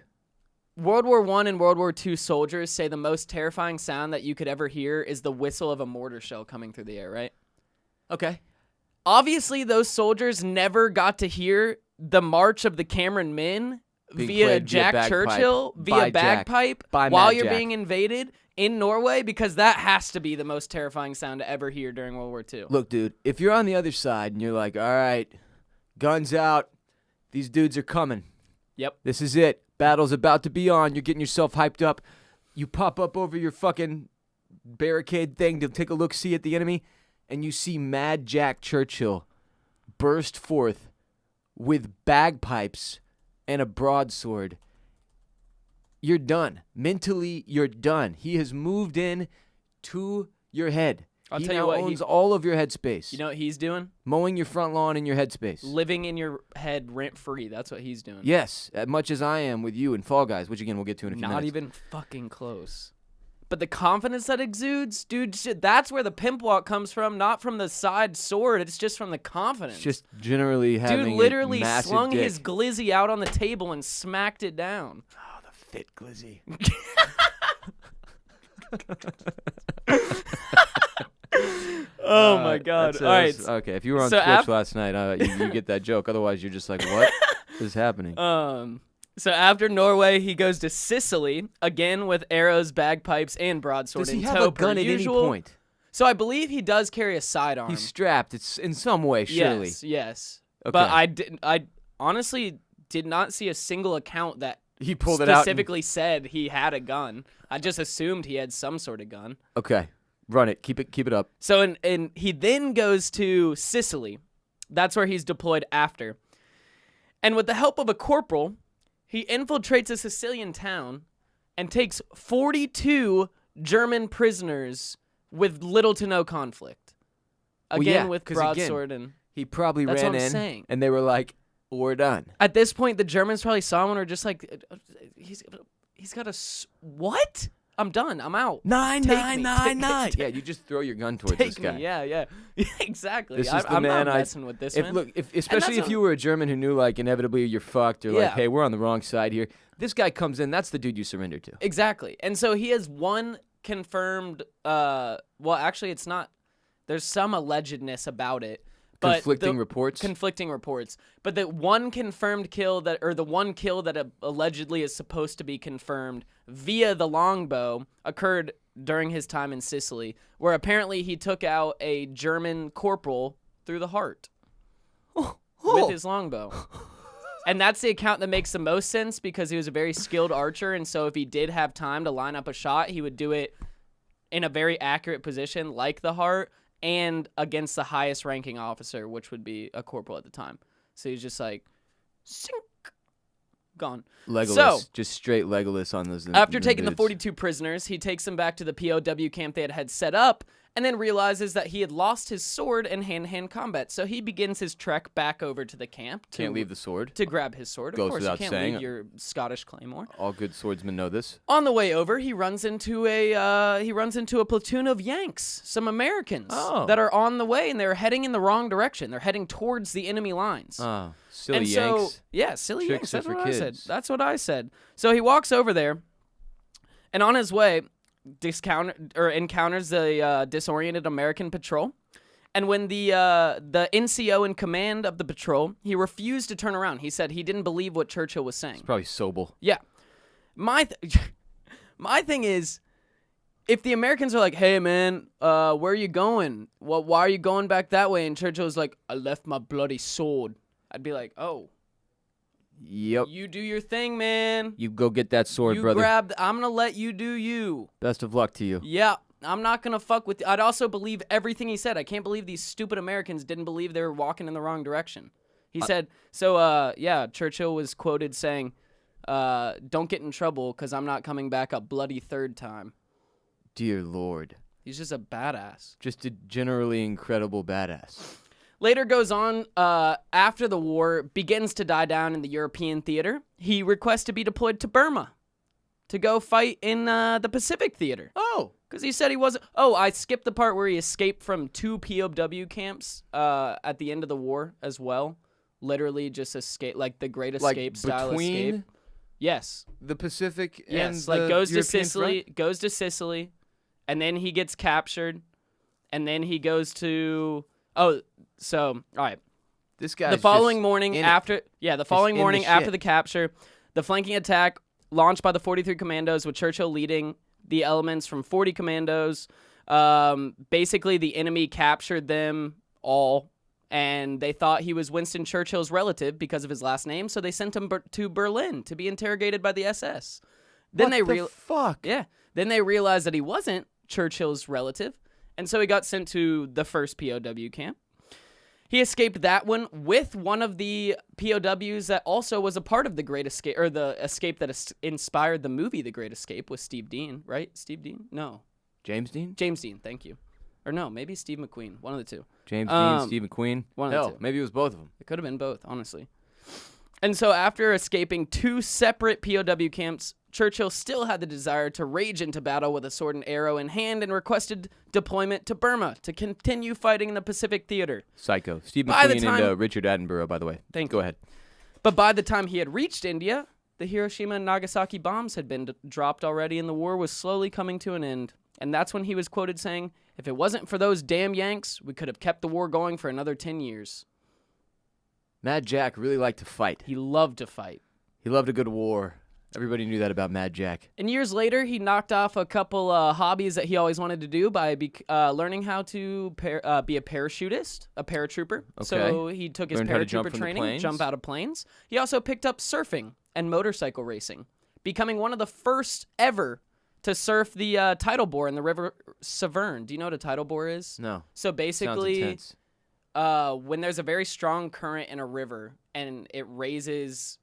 World War I and World War II soldiers say the most terrifying sound that you could ever hear is the whistle of a mortar shell coming through the air, right? Okay. Obviously, those soldiers never got to hear the March of the Cameron Men Being via played via Jack bagpipe. Churchill, By via Jack. bagpipe, By while Mad you're Jack. being invaded in Norway, because that has to be the most terrifying sound to ever hear during World War II. Look, dude, if you're on the other side and you're like, all right, guns out, these dudes are coming. Yep. This is it. Battle's about to be on. You're getting yourself hyped up. You pop up over your fucking barricade thing to take a look-see at the enemy, and you see Mad Jack Churchill burst forth with bagpipes and a broadsword. You're done. Mentally, you're done. He has moved in to your head. I'll He tell you now what, owns all of your headspace. You know what he's doing? Mowing your front lawn in your headspace. Living in your head rent-free. That's what he's doing. Yes, as much as I am with you and Fall Guys, which again we'll get to in a few Not minutes. even fucking close. But the confidence that exudes, dude, shit, that's where the pimp walk comes from, not from the side sword. It's just from the confidence. It's just generally having dude literally a massive slung dick. his glizzy out on the table and smacked it down. Oh, the fit glizzy. Oh my God! All right. Okay, if you were on So Twitch last night, you get that joke. Otherwise, you're just like, what is happening? So after Norway, he goes to Sicily again with arrows, bagpipes, and broadsword. Does he in have tow a gun per at any usual. point? So I believe he does carry a sidearm. He's strapped. It's in some way, surely. Yes. Okay. But I honestly did not see a single account that He pulled it out. specifically said he had a gun. I just assumed he had some sort of gun. Okay, run it. Keep it up. So and he then goes to Sicily. That's where he's deployed after. And with the help of a corporal, he infiltrates a Sicilian town and takes 42 German prisoners with little to no conflict. Again, with 'cause broadsword and... He probably That's ran what I'm in, saying. and they were like, "We're done." At this point, the Germans probably saw him and were just like, he's got a... What? I'm done. I'm out. Nine. Take- Yeah, you just throw your gun towards this Take guy. me. Yeah, exactly. This is the I'm man not I messing with this if man. look, especially that's if you were a German who knew like inevitably you're fucked, or Yeah. like, hey, we're on the wrong side here. This guy comes in. That's the dude you surrender to. Exactly. And so he has one confirmed, well, actually, it's not. There's some allegedness about it. But Conflicting reports. Conflicting reports. But the one confirmed kill the one kill that allegedly is supposed to be confirmed via the longbow occurred during his time in Sicily, where apparently he took out a German corporal through the heart with his longbow. And that's the account that makes the most sense because he was a very skilled archer, and so if he did have time to line up a shot, he would do it in a very accurate position like the heart and against the highest ranking officer, which would be a corporal at the time. So he's just like, sink, gone. Legolas, So, just straight Legolas on those. after taking the dudes. 42 prisoners, he takes them back to the POW camp they had set up, and then realizes that he had lost his sword in hand-to-hand combat. So he begins his trek back over to the camp. Can't leave the sword. To grab his sword. Goes Of course, without you can't saying. leave your Scottish claymore. All good swordsmen know this. On the way over, he runs into a platoon of Yanks, some Americans that are on the way, and they're heading in the wrong direction. They're heading towards the enemy lines. Oh, silly and Yanks. So, yeah, silly Tricks Yanks. That's are for what I said. kids. That's what I said. So he walks over there, and on his way, encounters the disoriented American patrol. And when the NCO in command of the patrol, he refused to turn around. He said he didn't believe what Churchill was saying. It's probably Sobel. Yeah. My thing is, if the Americans are like, hey, man, where are you going? Well, why are you going back that way? And Churchill's like, I left my bloody sword. I'd be like, oh. Yep. You do your thing, man. You go get that sword, You brother. I'm going to let you do you. Best of luck to you. Yeah. I'm not going to fuck with you. I'd also believe everything he said. I can't believe these stupid Americans didn't believe they were walking in the wrong direction. He said, Churchill was quoted saying, don't get in trouble because I'm not coming back a bloody third time. Dear Lord. He's just a badass. Just a generally incredible badass. Later goes on, after the war begins to die down in the European theater, he requests to be deployed to Burma to go fight in the Pacific theater. Oh. Because he said he wasn't... Oh, I skipped the part where he escaped from 2 POW camps at the end of the war as well. Literally just escape, like the Great Escape style escape. Yes. The Pacific and Yes, the like goes to European Sicily, front? goes to Sicily, and then he gets captured, and then he goes to... Oh, so, all right. This guy. The following morning after... Yeah, the following in the morning after shit. the capture, the flanking attack launched by the 43 Commandos with Churchill leading the elements from 40 Commandos. Basically, the enemy captured them all, and they thought he was Winston Churchill's relative because of his last name, so they sent him to Berlin to be interrogated by the SS. Then fuck? Yeah. Then they realized that he wasn't Churchill's relative, and so he got sent to the first POW camp. He escaped that one with one of the POWs that also was a part of the Great Escape, or the escape that inspired the movie The Great Escape with Steve Dean, right? Steve Dean? No. James Dean? James Dean, thank you. Or no, maybe Steve McQueen, one of the two. James Dean, Steve McQueen? one of the Hell, two. maybe it was both of them. It could have been both, honestly. And so after escaping 2 separate POW camps, Churchill still had the desire to rage into battle with a sword and arrow in hand and requested deployment to Burma to continue fighting in the Pacific Theater. Psycho. Steve By the McQueen time- and Richard Attenborough, by the way. Go ahead. But by the time he had reached India, the Hiroshima and Nagasaki bombs had been dropped already and the war was slowly coming to an end. And that's when he was quoted saying, "If it wasn't for those damn Yanks, we could have kept the war going for another 10 years. Mad Jack really liked to fight. He loved to fight. He loved a good war. Everybody knew that about Mad Jack. And years later, he knocked off a couple hobbies that he always wanted to do by learning how to be a parachutist, a paratrooper. Okay. So he took his Learned how to jump paratrooper from the training, planes? jump out of planes. He also picked up surfing and motorcycle racing, becoming one of the first ever to surf the tidal bore in the river Severn. Do you know what a tidal bore is? No. So Sounds basically, intense. when there's a very strong current in a river and it raises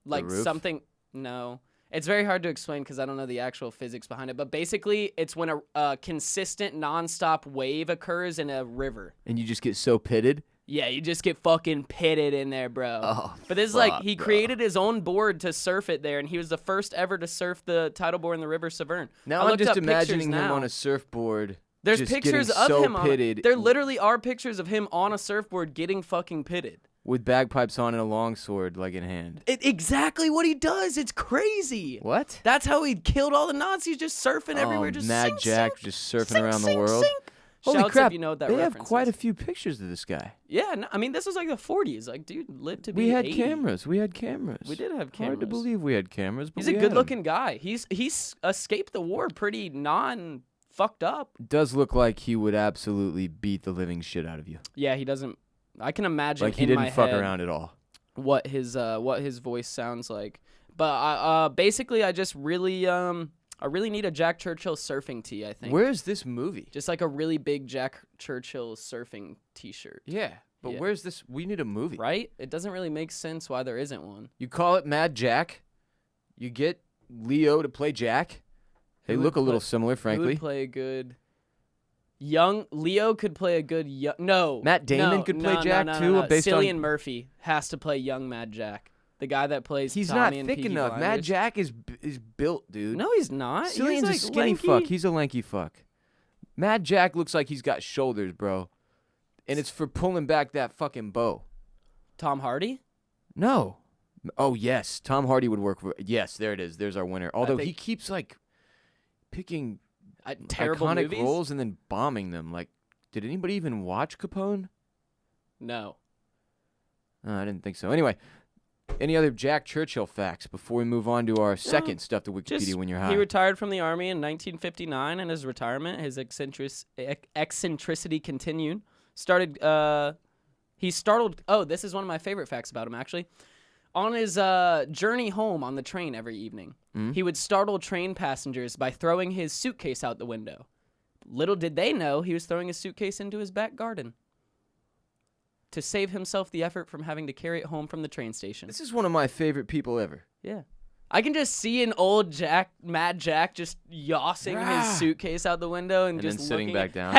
like roof? something. No, it's very hard to explain because I don't know the actual physics behind it. But basically, it's when a consistent, nonstop wave occurs in a river. And you just get so pitted? Yeah, you just get fucking pitted in there, bro. Oh, but this is like, fuck, he bro. created his own board to surf it there, and he was the first ever to surf the tidal bore in the river Severn. Now I I'm looked just up pictures imagining him now. on a surfboard. There's just pictures getting of so him pitted there literally are pictures of him on a surfboard getting fucking pitted. with bagpipes on and a longsword like in hand. Exactly what he does. It's crazy. What? That's how he killed all the Nazis, just surfing everywhere, Oh, just Mad sink, Jack sink, just surfing sink, around the sink, world. sink. Holy Shouts crap! if you know what that they have reference quite is. a few pictures of this guy. Yeah, no, I mean, this was like the 40s. Like, dude lived to be We had 80. cameras. We had cameras. We did have cameras. Hard to believe we had cameras, but He's a we had 'em. good-looking guy. He's escaped the war pretty non-fucked up. Does look like he would absolutely beat the living shit out of you. Yeah, he doesn't. I can imagine Like he in didn't my fuck head around at all. what his voice sounds like. But basically, I just really I really need a Jack Churchill surfing tee. I think. Where's this movie? Just like a really big Jack Churchill surfing T-shirt. Yeah, but Yeah. where's this? We need a movie. Right? It doesn't really make sense why there isn't one. You call it Mad Jack. You get Leo to play Jack. They Who would look a little play- similar, Who frankly. would play a good young Leo could play a good young no Matt Damon no, could play no, Jack, no, too, no, no. based on- Cillian Murphy has to play young Mad Jack, the guy that plays He's Tommy not in thick Peaky enough. Mad Blinders. Jack is built, dude. No, he's not. Cillian's he's like a skinny lanky. fuck. He's a lanky fuck. Mad Jack looks like he's got shoulders, bro. And it's for pulling back that fucking bow. Tom Hardy. No. Oh, yes. Tom Hardy would work for... Yes, there it is. There's our winner. Although he think- keeps, like, picking Terrible iconic movies. roles and then bombing them. Like, did anybody even watch Capone? No. I didn't think so. Anyway, any other Jack Churchill facts before we move on to our second stuff to Wikipedia Just when you're high? he retired from the army in 1959. In his retirement, his eccentricity continued. He startled. Oh, this is one of my favorite facts about him, actually. On his journey home on the train every evening, he would startle train passengers by throwing his suitcase out the window. Little did they know he was throwing his suitcase into his back garden to save himself the effort from having to carry it home from the train station. This is one of my favorite people ever. Yeah. I can just see an old Mad Jack just yossing his suitcase out the window and just then sitting looking back down.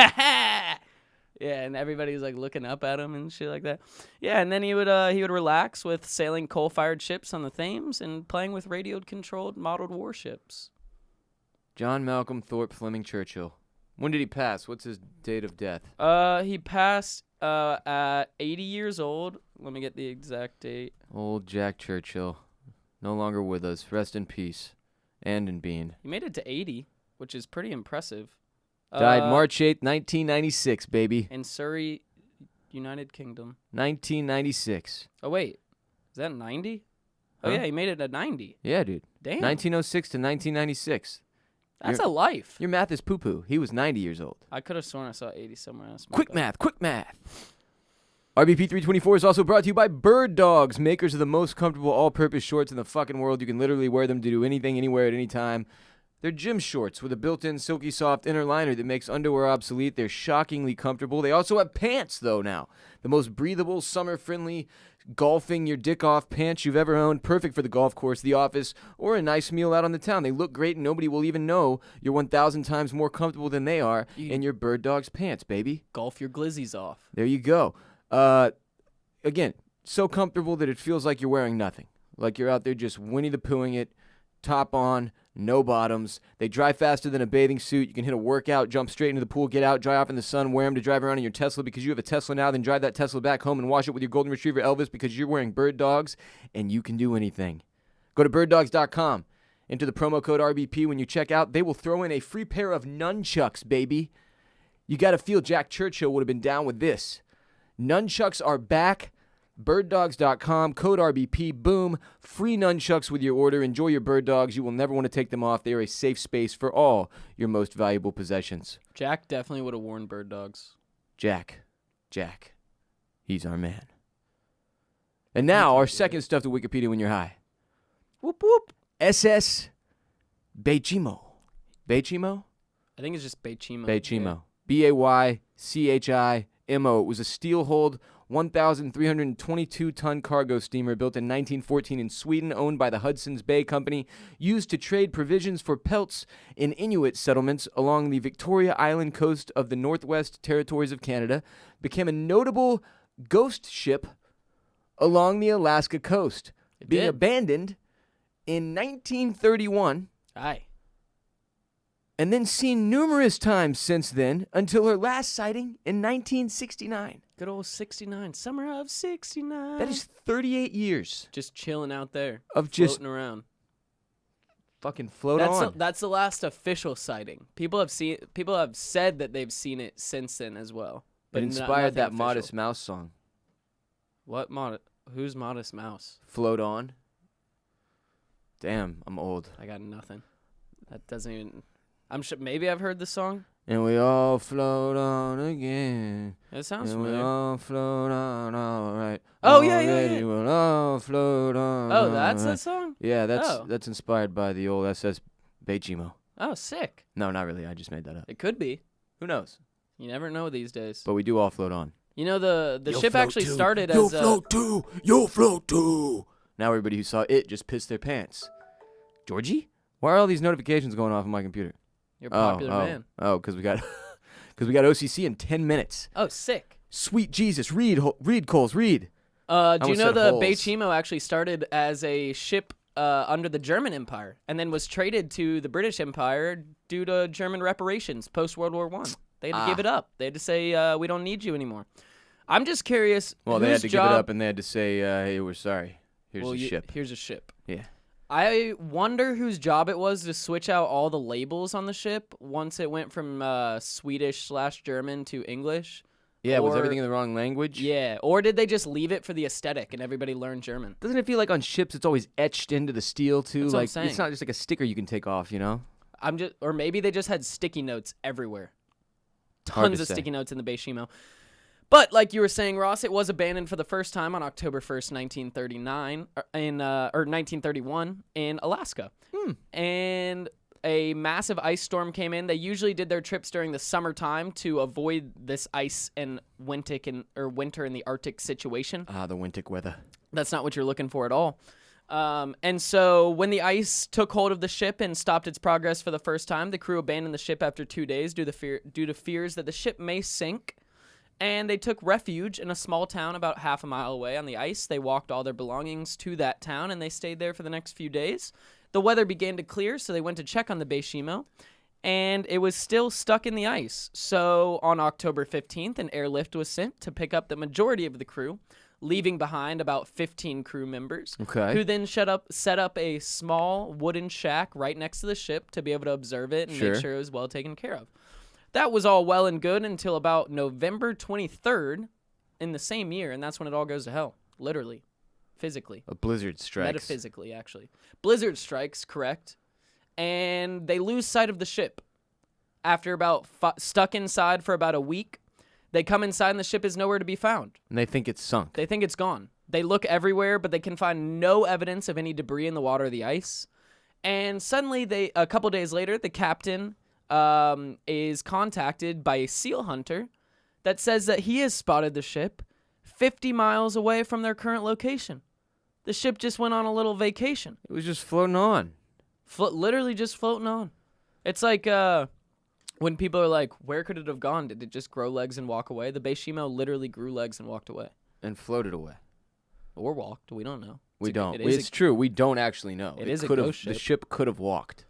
Yeah, and everybody's like looking up at him and shit like that. Yeah, and then he would relax with sailing coal-fired ships on the Thames and playing with radio-controlled modeled warships. John Malcolm Thorpe Fleming Churchill. When did he pass? What's his date of death? He passed at 80 years old. Let me get the exact date. Old Jack Churchill. No longer with us. Rest in peace. And in being. He made it to 80, which is pretty impressive. Died March 8th, 1996, baby. In Surrey, United Kingdom. 1996. Oh, wait. Is that 90? Oh, Huh? yeah, he made it at 90. Yeah, dude. Damn. 1906 to 1996. That's a life. Your math is poo-poo. He was 90 years old. I could have sworn I saw 80 somewhere else. Quick math. RBP 324 is also brought to you by Bird Dogs, makers of the most comfortable all-purpose shorts in the fucking world. You can literally wear them to do anything, anywhere, at any time. They're gym shorts with a built-in silky soft inner liner that makes underwear obsolete. They're shockingly comfortable. They also have pants, though, now. The most breathable, summer-friendly, golfing your dick off pants you've ever owned. Perfect for the golf course, the office, or a nice meal out on the town. They look great, and nobody will even know you're 1,000 times more comfortable than they are in your Bird Dogs pants, baby. Golf your glizzies off. There you go. Again, so comfortable that it feels like you're wearing nothing. Like you're out there just Winnie the Poohing it, top on, no bottoms. They dry faster than a bathing suit. You can hit a workout, jump straight into the pool, get out, dry off in the sun, wear them to drive around in your Tesla because you have a Tesla now, then drive that Tesla back home and wash it with your golden retriever Elvis because you're wearing bird dogs and you can do anything. Go to birddogs.com. Enter the promo code RBP when you check out. They will throw in a free pair of nunchucks, baby. You got to feel Jack Churchill would have been down with this. Nunchucks are back. Birddogs.com, code RBP, boom, free nunchucks with your order. Enjoy your bird dogs. You will never want to take them off. They are a safe space for all your most valuable possessions. Jack definitely would have worn bird dogs. Jack, he's our man. And now, our second stuff to Wikipedia when you're high. Whoop, whoop. SS Bayhchimo. Bayhchimo? I think it's just Bayhchimo. Bayhchimo. Baychimo. It was a steel-hulled 1,322-ton cargo steamer built in 1914 in Sweden, owned by the Hudson's Bay Company, used to trade provisions for pelts in Inuit settlements along the Victoria Island coast of the Northwest Territories of Canada, became a notable ghost ship along the Alaska coast, being abandoned in 1931. Aye. And then seen numerous times since then until her last sighting in 1969. Good old 69. Summer of 69. That is 38 years. Just chilling out there. Of just floating around. Fucking float on. That's the last official sighting. People have said that they've seen it since then as well. But it inspired that official. Modest Mouse song. What who's Modest Mouse? Float on. Damn, I'm old. I got nothing. That doesn't even... I'm sure maybe I've heard the song. And we all float on again. It sounds and familiar. we all float on, all right. Oh, yeah. We'll all float on. Oh, that's all right. that song? Yeah, that's Oh. that's inspired by the old SS Bayhchimo. Oh, sick. No, not really. I just made that up. It could be. Who knows? You never know these days. But we do all float on. You know, the ship actually started You'll as a... float too. You'll float too. Now everybody who saw it just pissed their pants. Georgie? Why are all these notifications going off on my computer? You're a popular man. Oh, because we got OCC in 10 minutes. Oh, sick. Sweet Jesus. Read, Coles, read. Do you almost know said the holes. Bayhchimo actually started as a ship under the German Empire and then was traded to the British Empire due to German reparations post-World War I. They had to give it up. They had to say, we don't need you anymore. I'm just curious. Well, they whose had to job... give it up and they had to say, hey, we're sorry. Here's a ship. Here's a ship. Yeah. I wonder whose job it was to switch out all the labels on the ship once it went from Swedish/German to English. Yeah, was Or- everything in the wrong language? Yeah, or did they just leave it for the aesthetic and everybody learned German? Doesn't it feel like on ships it's always etched into the steel too? That's what I'm like saying. it's not just like a sticker you can take off, you know? Or maybe they just had sticky notes everywhere. Hard Tons to of say. sticky notes in the Bayhchimo. But like you were saying, Ross, it was abandoned for the first time on October 1st, 1931 in Alaska. And a massive ice storm came in. They usually did their trips during the summertime to avoid this ice and winter in the Arctic situation. The winter weather. That's not what you're looking for at all. And so when the ice took hold of the ship and stopped its progress for the first time, the crew abandoned the ship after 2 days due to fears that the ship may sink. And they took refuge in a small town about half a mile away on the ice. They walked all their belongings to that town, and they stayed there for the next few days. The weather began to clear, so they went to check on the Bayhchimo, and it was still stuck in the ice. So on October 15th, an airlift was sent to pick up the majority of the crew, leaving behind about 15 crew members, Okay. who then set up a small wooden shack right next to the ship to be able to observe it and Sure. make sure it was well taken care of. That was all well and good until about November 23rd in the same year, and that's when it all goes to hell, literally, physically. A blizzard strikes. Metaphysically, actually. Blizzard strikes, correct. And they lose sight of the ship. After about stuck inside for about a week, they come inside and the ship is nowhere to be found. And they think it's sunk. They think it's gone. They look everywhere, but they can find no evidence of any debris in the water or the ice. And suddenly, a couple days later, the captain is contacted by a seal hunter that says that he has spotted the ship 50 miles away from their current location. The ship just went on a little vacation. It was just floating on. Literally just floating on. It's like when people are like, where could it have gone? Did it just grow legs and walk away? The Bayhchimo literally grew legs and walked away. And floated away. Or walked. We don't know. We don't. It's true. We don't actually know. It is a ghost ship. The ship could have walked.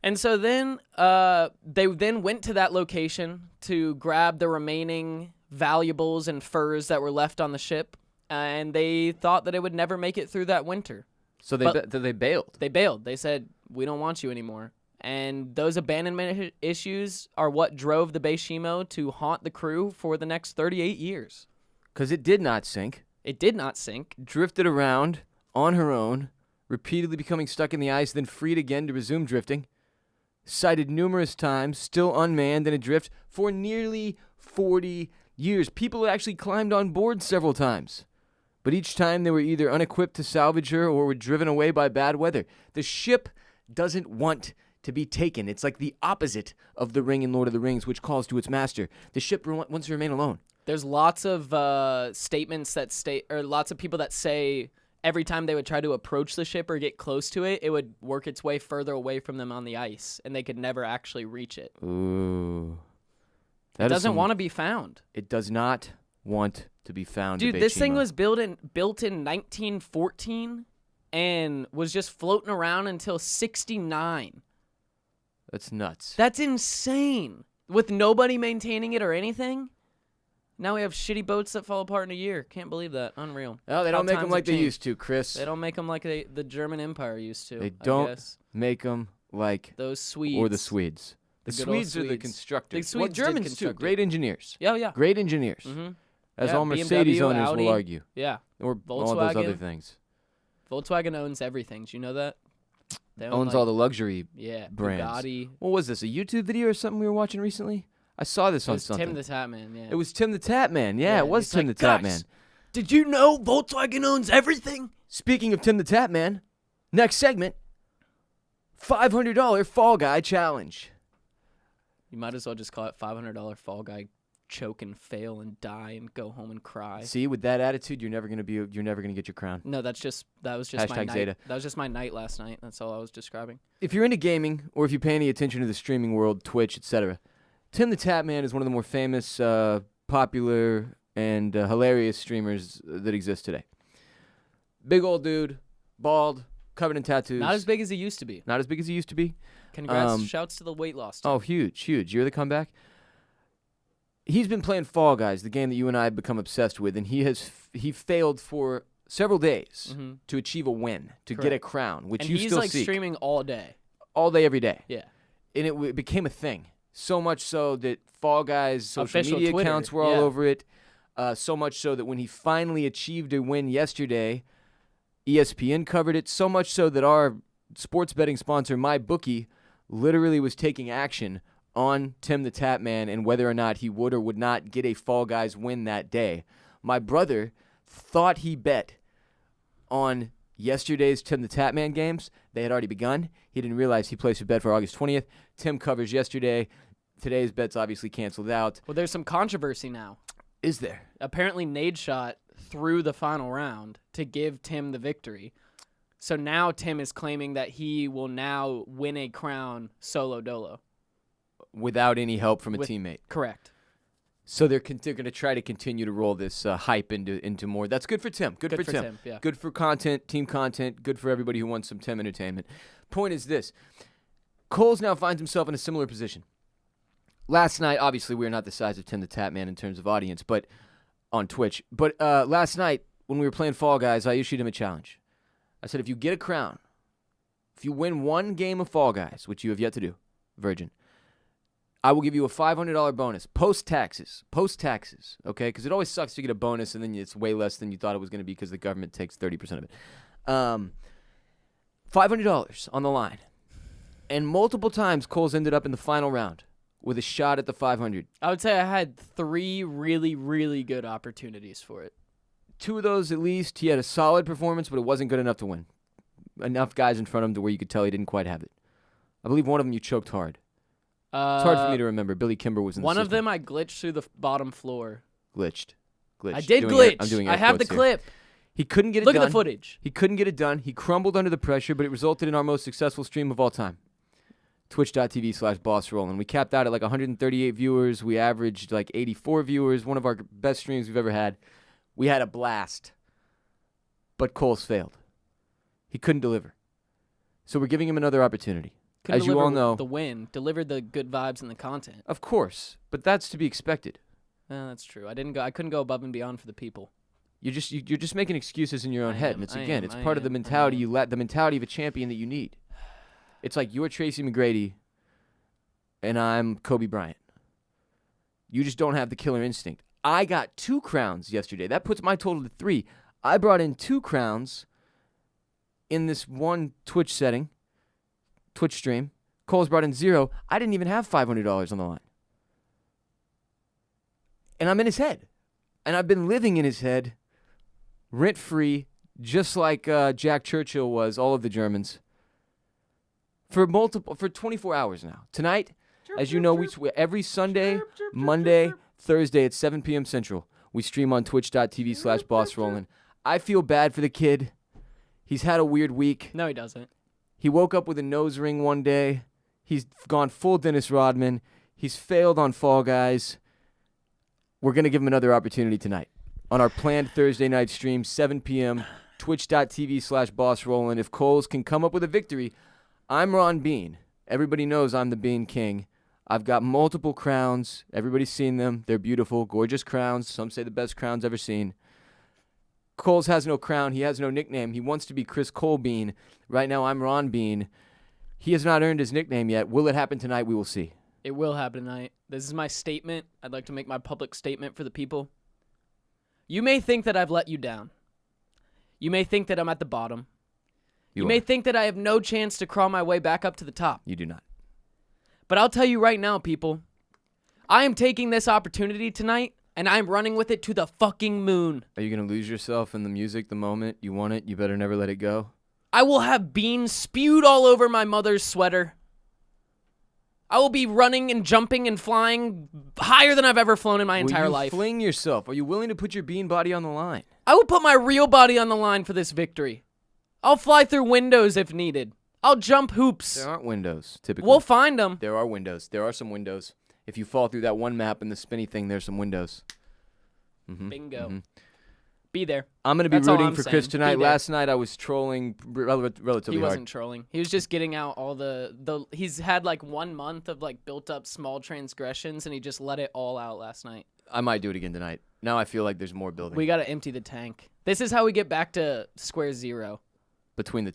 And so then they then went to that location to grab the remaining valuables and furs that were left on the ship, and they thought that it would never make it through that winter. So they bailed. They bailed. They said, we don't want you anymore. And those abandonment issues are what drove the Bayhchimo to haunt the crew for the next 38 years. Because it did not sink. It did not sink. Drifted around on her own, repeatedly becoming stuck in the ice, then freed again to resume drifting. Sighted numerous times, still unmanned and adrift for nearly 40 years. People had actually climbed on board several times. But each time they were either unequipped to salvage her or were driven away by bad weather. The ship doesn't want to be taken. It's like the opposite of the ring in Lord of the Rings, which calls to its master. The ship wants to remain alone. There's lots of statements that lots of people that say every time they would try to approach the ship or get close to it, it would work its way further away from them on the ice, and they could never actually reach it. Ooh. It doesn't want to be found. It does not want to be found. Dude, this thing was built in 1914 and was just floating around until 1969. That's nuts. That's insane. With nobody maintaining it or anything? Now we have shitty boats that fall apart in a year. Can't believe that. Unreal. No, they don't make them like they used to, Chris. They don't make them like the German Empire used to. They don't make them like those Swedes. Or the Swedes. The Swedes are the constructors. The Germans too. Great engineers. Yeah. Great engineers. Mm-hmm. As all Mercedes BMW, owners Audi, will argue. Yeah. Or Volkswagen. all those other things. Volkswagen owns everything. Do you know that? They owns all the luxury brands. Bugatti. What was this, a YouTube video or something we were watching recently? I saw this on something. Tim the Tap Man, yeah. It was Tim the Tap Man. Yeah, it was Tim the Tap Man. Did you know Volkswagen owns everything? Speaking of Tim the Tap Man, next segment, $500 Fall Guy Challenge. You might as well just call it $500 Fall Guy choke and fail and die and go home and cry. See, with that attitude, you're never gonna get your crown. No, that was just Hashtag my night. Zeta. That was just my night last night. That's all I was describing. If you're into gaming, or if you pay any attention to the streaming world, Twitch, etc., Tim the Tap Man is one of the more famous, popular, and hilarious streamers that exist today. Big old dude, bald, covered in tattoos. Not as big as he used to be. Not as big as he used to be. Congrats! Shouts to the weight loss team. Oh, huge. You're the comeback. He's been playing Fall Guys, the game that you and I have become obsessed with, and he failed for several days to achieve a win, to get a crown, which you still seek. And he's like streaming all day. All day, every day. Yeah. And it became a thing. So much so that Fall Guys' social Official media Twitter. accounts were all over it. So much so that when he finally achieved a win yesterday, ESPN covered it. So much so that our sports betting sponsor, MyBookie, literally was taking action on Tim the Tap Man and whether or not he would or would not get a Fall Guys win that day. My brother thought he bet on yesterday's Tim the Tap Man games. They had already begun. He didn't realize he placed a bet for August 20th. Tim covers yesterday. Today's bet's obviously canceled out. Well, there's some controversy now. Is there? Apparently, Nade shot through the final round to give Tim the victory. So now Tim is claiming that he will now win a crown solo dolo. Without any help from a teammate. Correct. So they're going to try to continue to roll this hype into more. That's good for Tim. Good for Tim. Yeah. Good for content, team content. Good for everybody who wants some Tim entertainment. Point is this. Coles now finds himself in a similar position. Last night, obviously, we're not the size of Tim the Tap Man in terms of audience, but on Twitch. But last night, when we were playing Fall Guys, I issued him a challenge. I said, if you get a crown, if you win one game of Fall Guys, which you have yet to do, Virgin, I will give you a $500 bonus, post-taxes, okay? Because it always sucks to get a bonus and then it's way less than you thought it was going to be because the government takes 30% of it. $500 on the line. And multiple times, Coles ended up in the final round with a shot at the 500. I would say I had 3 really, really good opportunities for it. 2 of those, at least, he had a solid performance, but it wasn't good enough to win. Enough guys in front of him to where you could tell he didn't quite have it. I believe one of them you choked hard. It's hard for me to remember. Billy Kimber was in the one system. of them I glitched through the bottom floor. Glitched. I did glitch. I'm doing I have the clip. He couldn't get it done. done. Look at the footage. He couldn't get it done. He crumbled under the pressure, but it resulted in our most successful stream of all time. Twitch.tv/BossRollin. We capped out at like 138 viewers. We averaged like 84 viewers. One of our best streams we've ever had. We had a blast. but Coles failed. He couldn't deliver. So we're giving him another opportunity. Couldn't As you all deliver know, the win, delivered the good vibes and the content. of course, but that's to be expected. That's true. I couldn't go above and beyond for the people. You're just making excuses in your own head, and it's I part of the am. mentality the mentality of a champion that you need. It's like you're Tracy McGrady, and I'm Kobe Bryant. You just don't have the killer instinct. I got 2 crowns yesterday. That puts my total to 3. I brought in 2 crowns in this one Twitch stream. Cole's brought in 0. I didn't even have $500 on the line. And I'm in his head. And I've been living in his head rent-free, just like Jack Churchill was, all of the Germans, for 24 hours now. Tonight, as you know, we every Sunday, Monday, Thursday at 7 p.m. Central, we stream on twitch.tv/bossrollin. I feel bad for the kid. He's had a weird week. No, he doesn't. He woke up with a nose ring one day. He's gone full Dennis Rodman. He's failed on Fall Guys. We're going to give him another opportunity tonight on our planned Thursday night stream, 7 p.m., twitch.tv/bossrollin. If Coles can come up with a victory, I'm Ron Bean. Everybody knows I'm the Bean King. I've got multiple crowns. Everybody's seen them. They're beautiful, gorgeous crowns. Some say the best crowns ever seen. Coles has no crown. He has no nickname. He wants to be Chris Cole Bean. Right now, I'm Ron Bean. He has not earned his nickname yet. Will it happen tonight? We will see. It will happen tonight. This is my statement. I'd like to make my public statement for the people. You may think that I've let you down. You may think that I'm at the bottom. You may think that I have no chance to crawl my way back up to the top. You do not. But I'll tell you right now, people, I am taking this opportunity tonight, and I'm running with it to the fucking moon. Are you going to lose yourself in the music the moment you want it? You better never let it go. I will have beans spewed all over my mother's sweater. I will be running and jumping and flying higher than I've ever flown in my entire life. Will you fling yourself? Are you willing to put your bean body on the line? I will put my real body on the line for this victory. I'll fly through windows if needed. I'll jump hoops. There aren't windows, typically. We'll find them. There are windows. There are some windows. If you fall through that one map and the spinny thing, there's some windows. Bingo. Be there. I'm going to be That's all rooting I'm for saying. Chris tonight. Be there. Last night I was trolling relatively hard. He wasn't trolling. He was just getting out all the he's had like 1 month of like built up small transgressions and he just let it all out last night. I might do it again tonight. Now I feel like there's more building. We got to empty the tank. This is how we get back to square zero. Between us.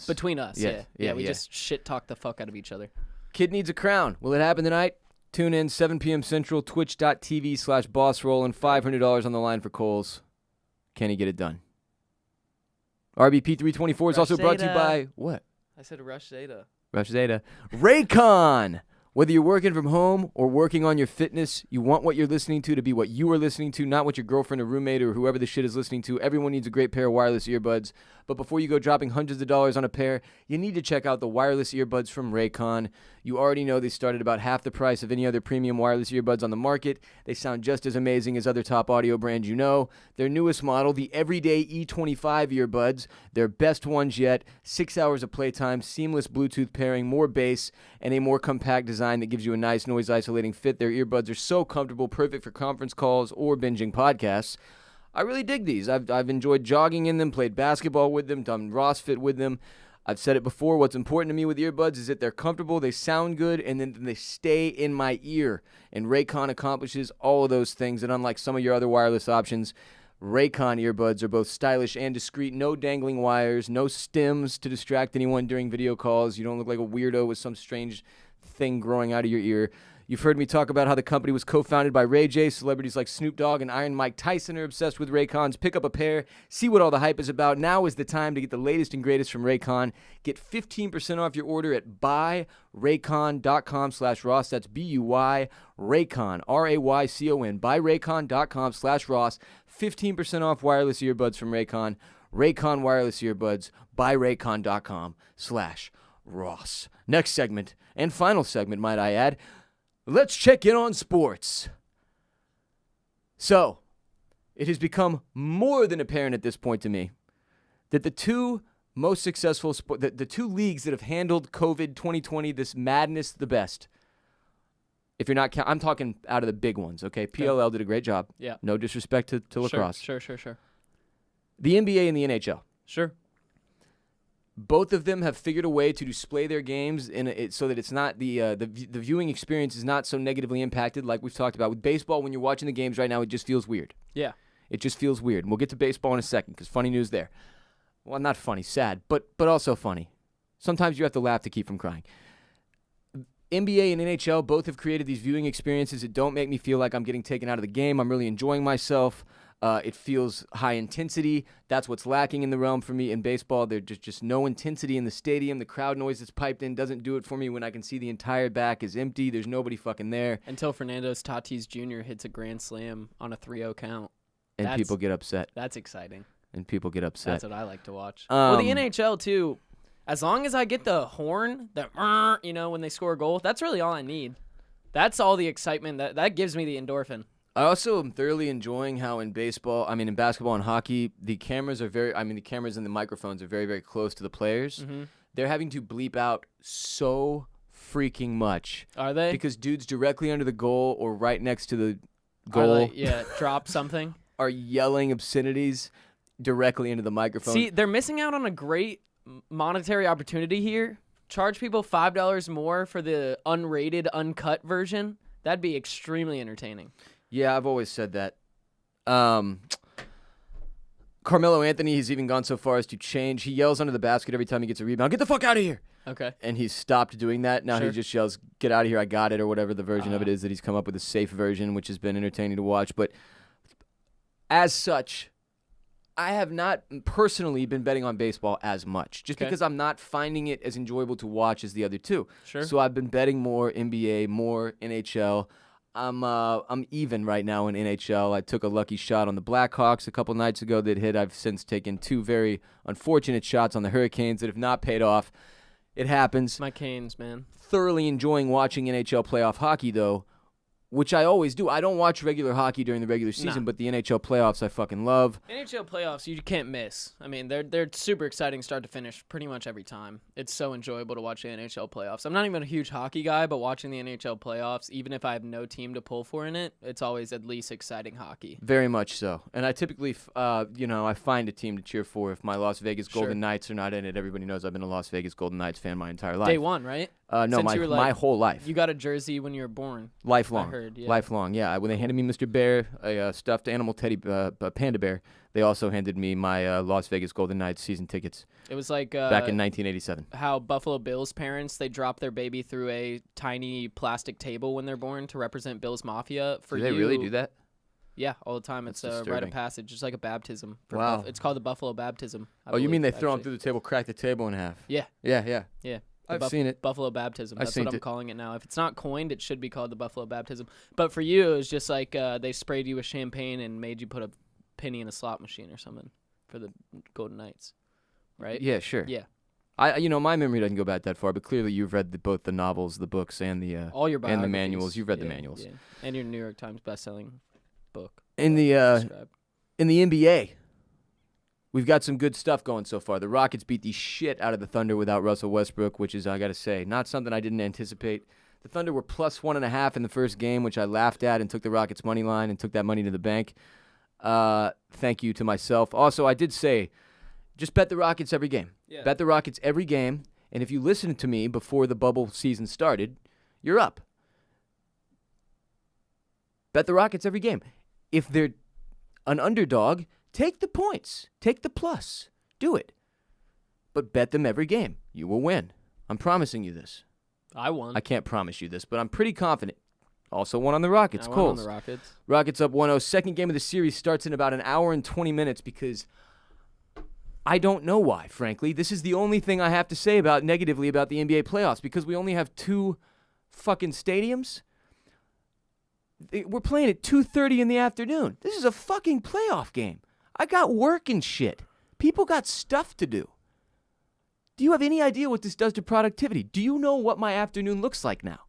Between us, yeah. We yeah. just shit talk the fuck out of each other. Kid needs a crown. Will it happen tonight? Tune in 7 p.m. Central, twitch.tv/bossrollin. $500 on the line for Coles. Can he get it done? RBP 324 is also brought to you by what? I said Rush Zeta. Rush Zeta. Raycon. Whether you're working from home or working on your fitness, you want what you're listening to be what you are listening to, not what your girlfriend or roommate or whoever the shit is listening to. Everyone needs a great pair of wireless earbuds. But before you go dropping hundreds of dollars on a pair, you need to check out the wireless earbuds from Raycon. You already know they start at about half the price of any other premium wireless earbuds on the market. They sound just as amazing as other top audio brands you know. Their newest model, the Everyday E25 earbuds, their best ones yet. 6 hours of playtime, seamless Bluetooth pairing, more bass, and a more compact design that gives you a nice noise-isolating fit. Their earbuds are so comfortable, perfect for conference calls or binging podcasts. I really dig these. I've enjoyed jogging in them, played basketball with them, done CrossFit with them. I've said it before, what's important to me with earbuds is that they're comfortable, they sound good, and then they stay in my ear. And Raycon accomplishes all of those things, and unlike some of your other wireless options, Raycon earbuds are both stylish and discreet. No dangling wires, no stems to distract anyone during video calls. You don't look like a weirdo with some strange thing growing out of your ear. You've heard me talk about how the company was co-founded by Ray J. Celebrities like Snoop Dogg and Iron Mike Tyson are obsessed with Raycons. Pick up a pair, see what all the hype is about. Now is the time to get the latest and greatest from Raycon. Get 15% off your order at buyraycon.com/Ross. That's B-U-Y, Raycon, R-A-Y-C-O-N, buyraycon.com/Ross. 15% off wireless earbuds from Raycon. Raycon wireless earbuds, buyraycon.com/Ross. Next segment, and final segment, might I add, let's check in on sports. So, it has become more than apparent at this point to me that the two most successful, the two leagues that have handled COVID 2020, this madness, the best. If you're not, I'm talking out of the big ones, okay? PLL did a great job. Yeah. No disrespect to lacrosse. Sure. The NBA and the NHL. Sure. Both of them have figured a way to display their games so that it's not the viewing experience is not so negatively impacted like we've talked about. With baseball, when you're watching the games right now, it just feels weird. Yeah. It just feels weird. And we'll get to baseball in a second because funny news there. Well, not funny, sad, but also funny. Sometimes you have to laugh to keep from crying. NBA and NHL both have created these viewing experiences that don't make me feel like I'm getting taken out of the game. I'm really enjoying myself. It feels high intensity. That's what's lacking in the realm for me in baseball. There's just no intensity in the stadium. The crowd noise that's piped in doesn't do it for me when I can see the entire back is empty. There's nobody fucking there. Until Fernando Tatis Jr. hits a grand slam on a 3-0 count. And people get upset. That's exciting. And people get upset. That's what I like to watch. Well, the NHL, too, as long as I get the horn, when they score a goal, that's really all I need. That's all the excitement. That gives me the endorphin. I also am thoroughly enjoying how in basketball and hockey, the cameras and the microphones are very, very close to the players. Mm-hmm. They're having to bleep out so freaking much. Are they? Because dudes directly under the goal or right next to the goal drop something. Are yelling obscenities directly into the microphone. See, they're missing out on a great monetary opportunity here. Charge people $5 more for the unrated, uncut version. That'd be extremely entertaining. Yeah, I've always said that. Carmelo Anthony has even gone so far as to change. He yells under the basket every time he gets a rebound, "Get the fuck out of here!" Okay. And he's stopped doing that. Now Sure. he just yells, "Get out of here, I got it," or whatever the version of it is that he's come up with, a safe version, which has been entertaining to watch. But as such, I have not personally been betting on baseball as much, just because I'm not finding it as enjoyable to watch as the other two. Sure. So I've been betting more NBA, more NHL. I'm even right now in NHL. I took a lucky shot on the Blackhawks a couple nights ago that hit. I've since taken two very unfortunate shots on the Hurricanes that have not paid off. It happens. My Canes, man. Thoroughly enjoying watching NHL playoff hockey, though, which I always do. I don't watch regular hockey during the regular season, but the NHL playoffs I fucking love. NHL playoffs, you can't miss. I mean, they're super exciting start to finish pretty much every time. It's so enjoyable to watch the NHL playoffs. I'm not even a huge hockey guy, but watching the NHL playoffs, even if I have no team to pull for in it, it's always at least exciting hockey. Very much so. And I typically, I find a team to cheer for if my Las Vegas Golden Knights are not in it. Everybody knows I've been a Las Vegas Golden Knights fan my entire life. Day one, right? No, my whole life. You got a jersey when you were born. Lifelong. I heard, yeah. Lifelong, yeah. When they handed me Mr. Bear, a stuffed animal teddy panda bear, they also handed me my Las Vegas Golden Knights season tickets. It was like back in 1987. How Buffalo Bills parents, they drop their baby through a tiny plastic table when they're born to represent Bills Mafia. Do they really do that? Yeah, all the time. It's a rite of passage, just like a baptism. Wow. It's called the Buffalo Baptism. Oh, you mean they throw them through the table, crack the table in half? Yeah. Yeah. I've seen it. Buffalo Baptism. That's what I'm calling it now. If it's not coined, it should be called the Buffalo Baptism. But for you, it was just like they sprayed you with champagne and made you put a penny in a slot machine or something for the Golden Knights, right? Yeah, sure. Yeah. My memory doesn't go back that far, but clearly you've read both the novels, the books, and the all your biographies. and the manuals. You've read the manuals. Yeah. And your New York Times bestselling book. In the NBA, we've got some good stuff going so far. The Rockets beat the shit out of the Thunder without Russell Westbrook, which is, I got to say, not something I didn't anticipate. The Thunder were plus 1.5 in the first game, which I laughed at and took the Rockets' money line and took that money to the bank. Thank you to myself. Also, I did say, just bet the Rockets every game. Yeah. Bet the Rockets every game, and if you listened to me before the bubble season started, you're up. Bet the Rockets every game. If they're an underdog, take the points. Take the plus. Do it. But bet them every game. You will win. I'm promising you this. I won. I can't promise you this, but I'm pretty confident. Also won on the Rockets. I won on the Rockets. Rockets up 1-0. Second game of the series starts in about an hour and 20 minutes because I don't know why, frankly. This is the only thing I have to say negatively about the NBA playoffs because we only have two fucking stadiums. We're playing at 2:30 in the afternoon. This is a fucking playoff game. I got work and shit. People got stuff to do. Do you have any idea what this does to productivity? Do you know what my afternoon looks like now?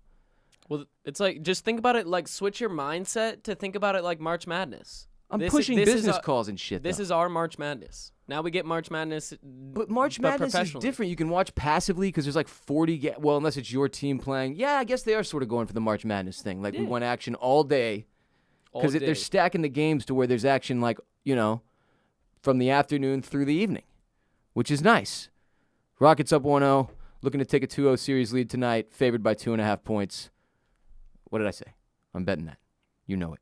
Well, it's like, just think about it, like, switch your mindset to think about it like March Madness. I'm pushing business calls and shit, This though. is our March Madness. Now we get March Madness, But March Madness is different. You can watch passively because there's like 40 well, unless it's your team playing. Yeah, I guess they are sort of going for the March Madness thing. Like, we want action all day because they're stacking the games to where there's action, like, from the afternoon through the evening, which is nice. Rockets up 1-0, looking to take a 2-0 series lead tonight, favored by 2.5 points. What did I say? I'm betting that. You know it.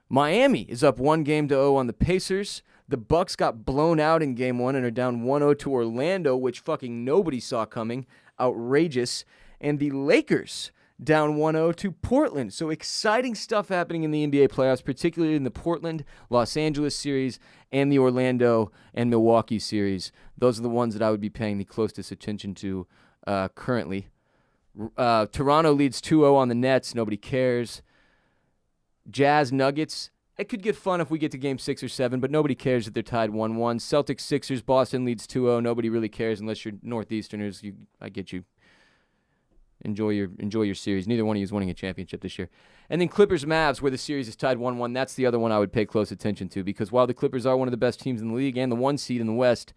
Miami is up 1-0 on the Pacers. The Bucks got blown out in Game 1 and are down 1-0 to Orlando, which fucking nobody saw coming. Outrageous. And the Lakers down 1-0 to Portland. So exciting stuff happening in the NBA playoffs, particularly in the Portland-Los Angeles series and the Orlando and Milwaukee series. Those are the ones that I would be paying the closest attention to currently. Toronto leads 2-0 on the Nets. Nobody cares. Jazz Nuggets. It could get fun if we get to Game 6 or 7, but nobody cares that they're tied 1-1. Celtics Sixers. Boston leads 2-0. Nobody really cares unless you're Northeasterners. I get you. Enjoy your series. Neither one of you is winning a championship this year. And then Clippers Mavs, where the series is tied 1-1. That's the other one I would pay close attention to, because while the Clippers are one of the best teams in the league and the 1 seed in the West,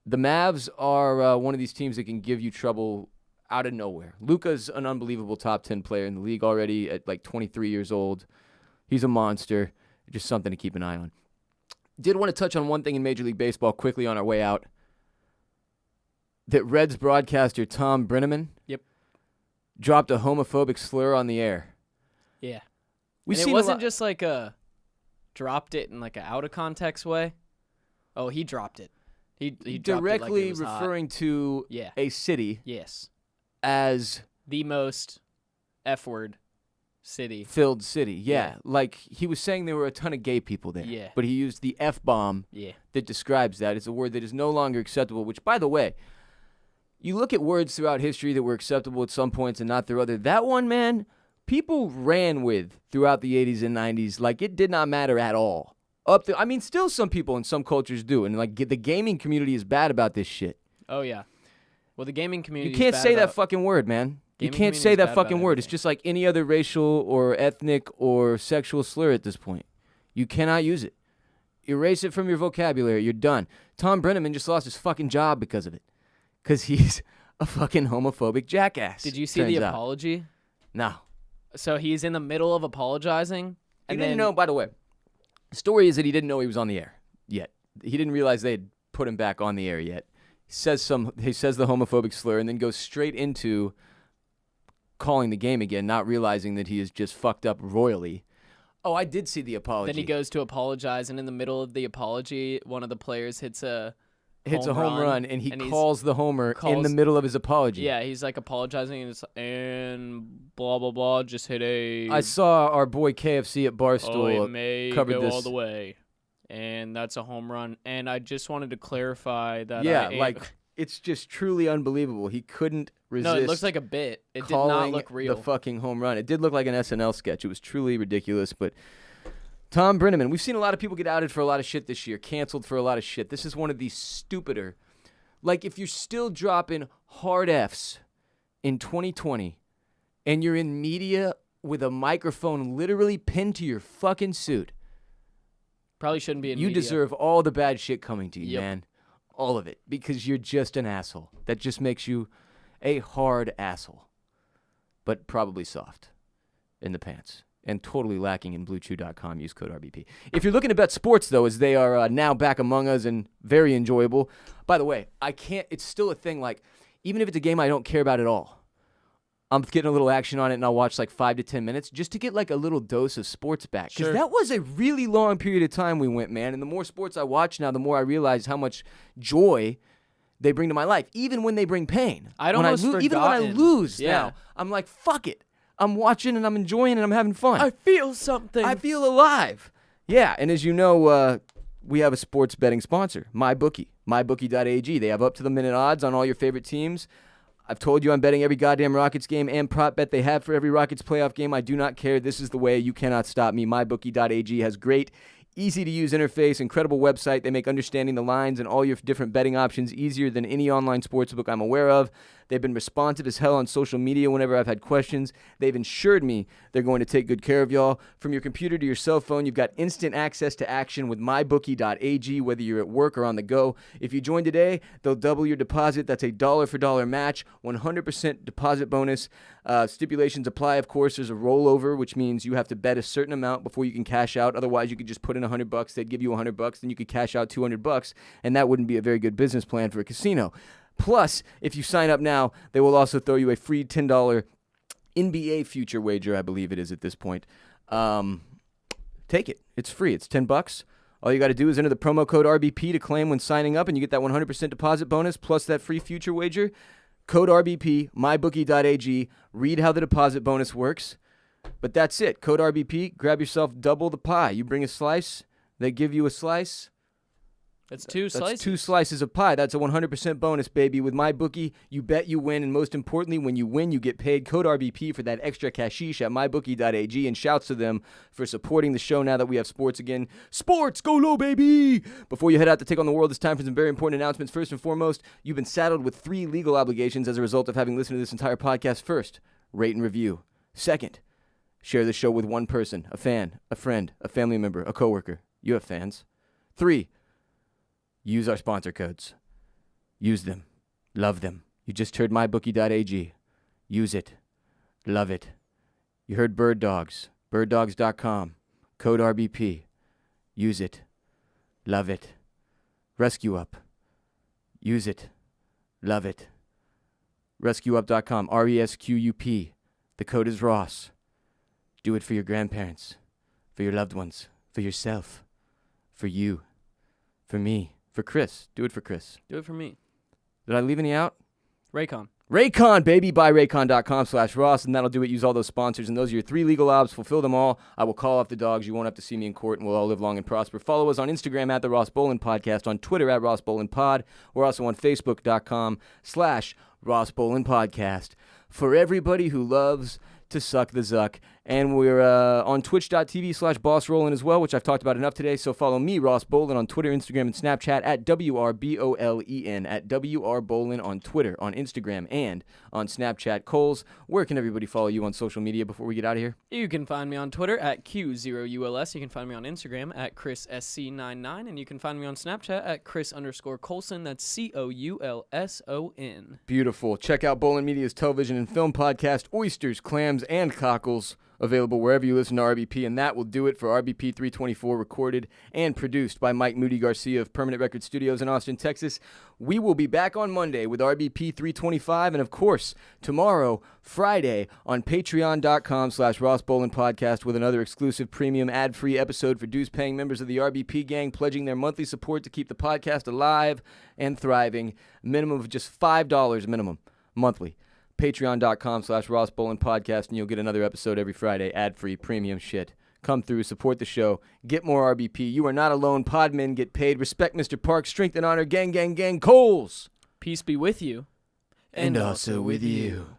the Mavs are one of these teams that can give you trouble out of nowhere. Luka's an unbelievable top 10 player in the league already at like 23 years old. He's a monster. Just something to keep an eye on. Did want to touch on one thing in Major League Baseball quickly on our way out. That Reds broadcaster Tom Brenneman dropped a homophobic slur on the air. Yeah. We've and seen it wasn't just like dropped it in like an out of context way. Oh, he dropped it. He directly dropped it like it was referring to a city as the most F-word city. Filled city. Yeah. Like he was saying there were a ton of gay people there. Yeah. But he used the F-bomb that describes that. It's a word that is no longer acceptable, which, by the way, you look at words throughout history that were acceptable at some points and not through other. That one, man, people ran with throughout the 80s and 90s like it did not matter at all. I mean, still some people in some cultures do, and like the gaming community is bad about this shit. Oh, yeah. Well, the gaming community You can't is bad say about, that fucking word, man. You gaming can't community say is that bad fucking about word. everything. It's just like any other racial or ethnic or sexual slur at this point. You cannot use it. Erase it from your vocabulary. You're done. Tom Brenneman just lost his fucking job because of it. Because he's a fucking homophobic jackass. Did you see the apology? No. So he's in the middle of apologizing. He didn't know, by the way. The story is that he didn't know he was on the air yet. He didn't realize they had put him back on the air yet. He says the homophobic slur and then goes straight into calling the game again, not realizing that he has just fucked up royally. Oh, I did see the apology. Then he goes to apologize, and in the middle of the apology, one of the players hits a home run, and he calls the homer in the middle of his apology. Yeah, he's like apologizing, and blah, blah, blah, just hit a... I saw our boy KFC at Barstool it may covered go this. all the way, and that's a home run. And I just wanted to clarify that it's just truly unbelievable. He couldn't resist. No, it looks like a bit. It did not look real. The fucking home run. It did look like an SNL sketch. It was truly ridiculous, but... Tom Brenneman, we've seen a lot of people get outed for a lot of shit this year, canceled for a lot of shit. This is one of the stupider. Like, if you're still dropping hard Fs in 2020 and you're in media with a microphone literally pinned to your fucking suit, probably shouldn't be in media. You deserve all the bad shit coming to you, Yep. man. All of it. Because you're just an asshole. That just makes you a hard asshole. But probably soft in the pants. And totally lacking in BlueChew.com. Use code RBP. If you're looking to bet sports, though, as they are now back among us and very enjoyable. By the way, it's still a thing, like, even if it's a game I don't care about at all, I'm getting a little action on it, and I'll watch like 5 to 10 minutes just to get like a little dose of sports back. Because that was a really long period of time we went, man. And the more sports I watch now, the more I realize how much joy they bring to my life, even when they bring pain. Even when I lose now, I'm like, fuck it. I'm watching and I'm enjoying and I'm having fun. I feel something. I feel alive. Yeah, and as you know, we have a sports betting sponsor, MyBookie, mybookie.ag. They have up-to-the-minute odds on all your favorite teams. I've told you I'm betting every goddamn Rockets game and prop bet they have for every Rockets playoff game. I do not care. This is the way. You cannot stop me. MyBookie.ag has great, easy-to-use interface, incredible website. They make understanding the lines and all your different betting options easier than any online sportsbook I'm aware of. They've been responsive as hell on social media whenever I've had questions. They've assured me they're going to take good care of y'all. From your computer to your cell phone, you've got instant access to action with mybookie.ag, whether you're at work or on the go. If you join today, they'll double your deposit. That's a dollar-for-dollar match, 100% deposit bonus. Stipulations apply, of course. There's a rollover, which means you have to bet a certain amount before you can cash out. Otherwise, you could just put in $100, they'd give you $100, then you could cash out $200, and that wouldn't be a very good business plan for a casino. Plus, if you sign up now, they will also throw you a free $10 NBA future wager, I believe it is at this point. Take it. It's free. It's $10. All you got to do is enter the promo code RBP to claim when signing up, and you get that 100% deposit bonus plus that free future wager. Code RBP, mybookie.ag. Read how the deposit bonus works. But that's it. Code RBP. Grab yourself double the pie. You bring a slice, they give you a slice. That's two slices. That's 2 slices of pie. That's a 100% bonus, baby. With MyBookie, you bet, you win, and most importantly, when you win, you get paid. Code RBP for that extra cashish at mybookie.ag, and shouts to them for supporting the show now that we have sports again. Sports, go low, baby! Before you head out to take on the world, it's time for some very important announcements. First and foremost, you've been saddled with 3 legal obligations as a result of having listened to this entire podcast. First, rate and review. Second, share the show with one person, a fan, a friend, a family member, a coworker. You have fans. 3, use our sponsor codes. Use them. Love them. You just heard mybookie.ag. Use it. Love it. You heard Bird Dogs. Birddogs.com. Code RBP. Use it. Love it. ResQUp. Use it. Love it. ResQUp.com. ResQUP. The code is Ross. Do it for your grandparents. For your loved ones. For yourself. For you. For me. For Chris. Do it for Chris. Do it for me. Did I leave any out? Raycon. Raycon, baby. Buy Raycon.com/Ross, and that'll do it. Use all those sponsors, and those are your 3 legal obs. Fulfill them all. I will call off the dogs. You won't have to see me in court, and we'll all live long and prosper. Follow us on Instagram at the Ross Bolen Podcast, on Twitter at Ross Bolen Pod. We're also on Facebook.com/Ross Bolen Podcast. For everybody who loves to suck the zuck. And we're on twitch.tv/BossRollin as well, which I've talked about enough today. So follow me, Ross Bolen, on Twitter, Instagram, and Snapchat at WRBOLEN, at WRBolen on Twitter, on Instagram, and on Snapchat. Coles, where can everybody follow you on social media before we get out of here? You can find me on Twitter at Q0ULS. You can find me on Instagram at ChrisSC99. And you can find me on Snapchat at Chris_Coulson. That's COULSON. Beautiful. Check out Bolen Media's television and film podcast, Oysters, Clams, and Cockles, available wherever you listen to RBP, and that will do it for RBP 324, recorded and produced by Moody Garcia of Permanent Record Studios in Austin, Texas. We will be back on Monday with RBP 325, and of course, tomorrow, Friday, on patreon.com/Ross Bolen Podcast with another exclusive premium ad-free episode for dues-paying members of the RBP gang, pledging their monthly support to keep the podcast alive and thriving. Minimum of just $5 minimum monthly. Patreon.com/Ross Bolen Podcast, and you'll get another episode every Friday, ad-free, premium shit. Come through, support the show, get more RBP. You are not alone. Podmen get paid. Respect Mr. Park. Strength and honor. Gang, gang, gang. Coles. Peace be with you. And also with you.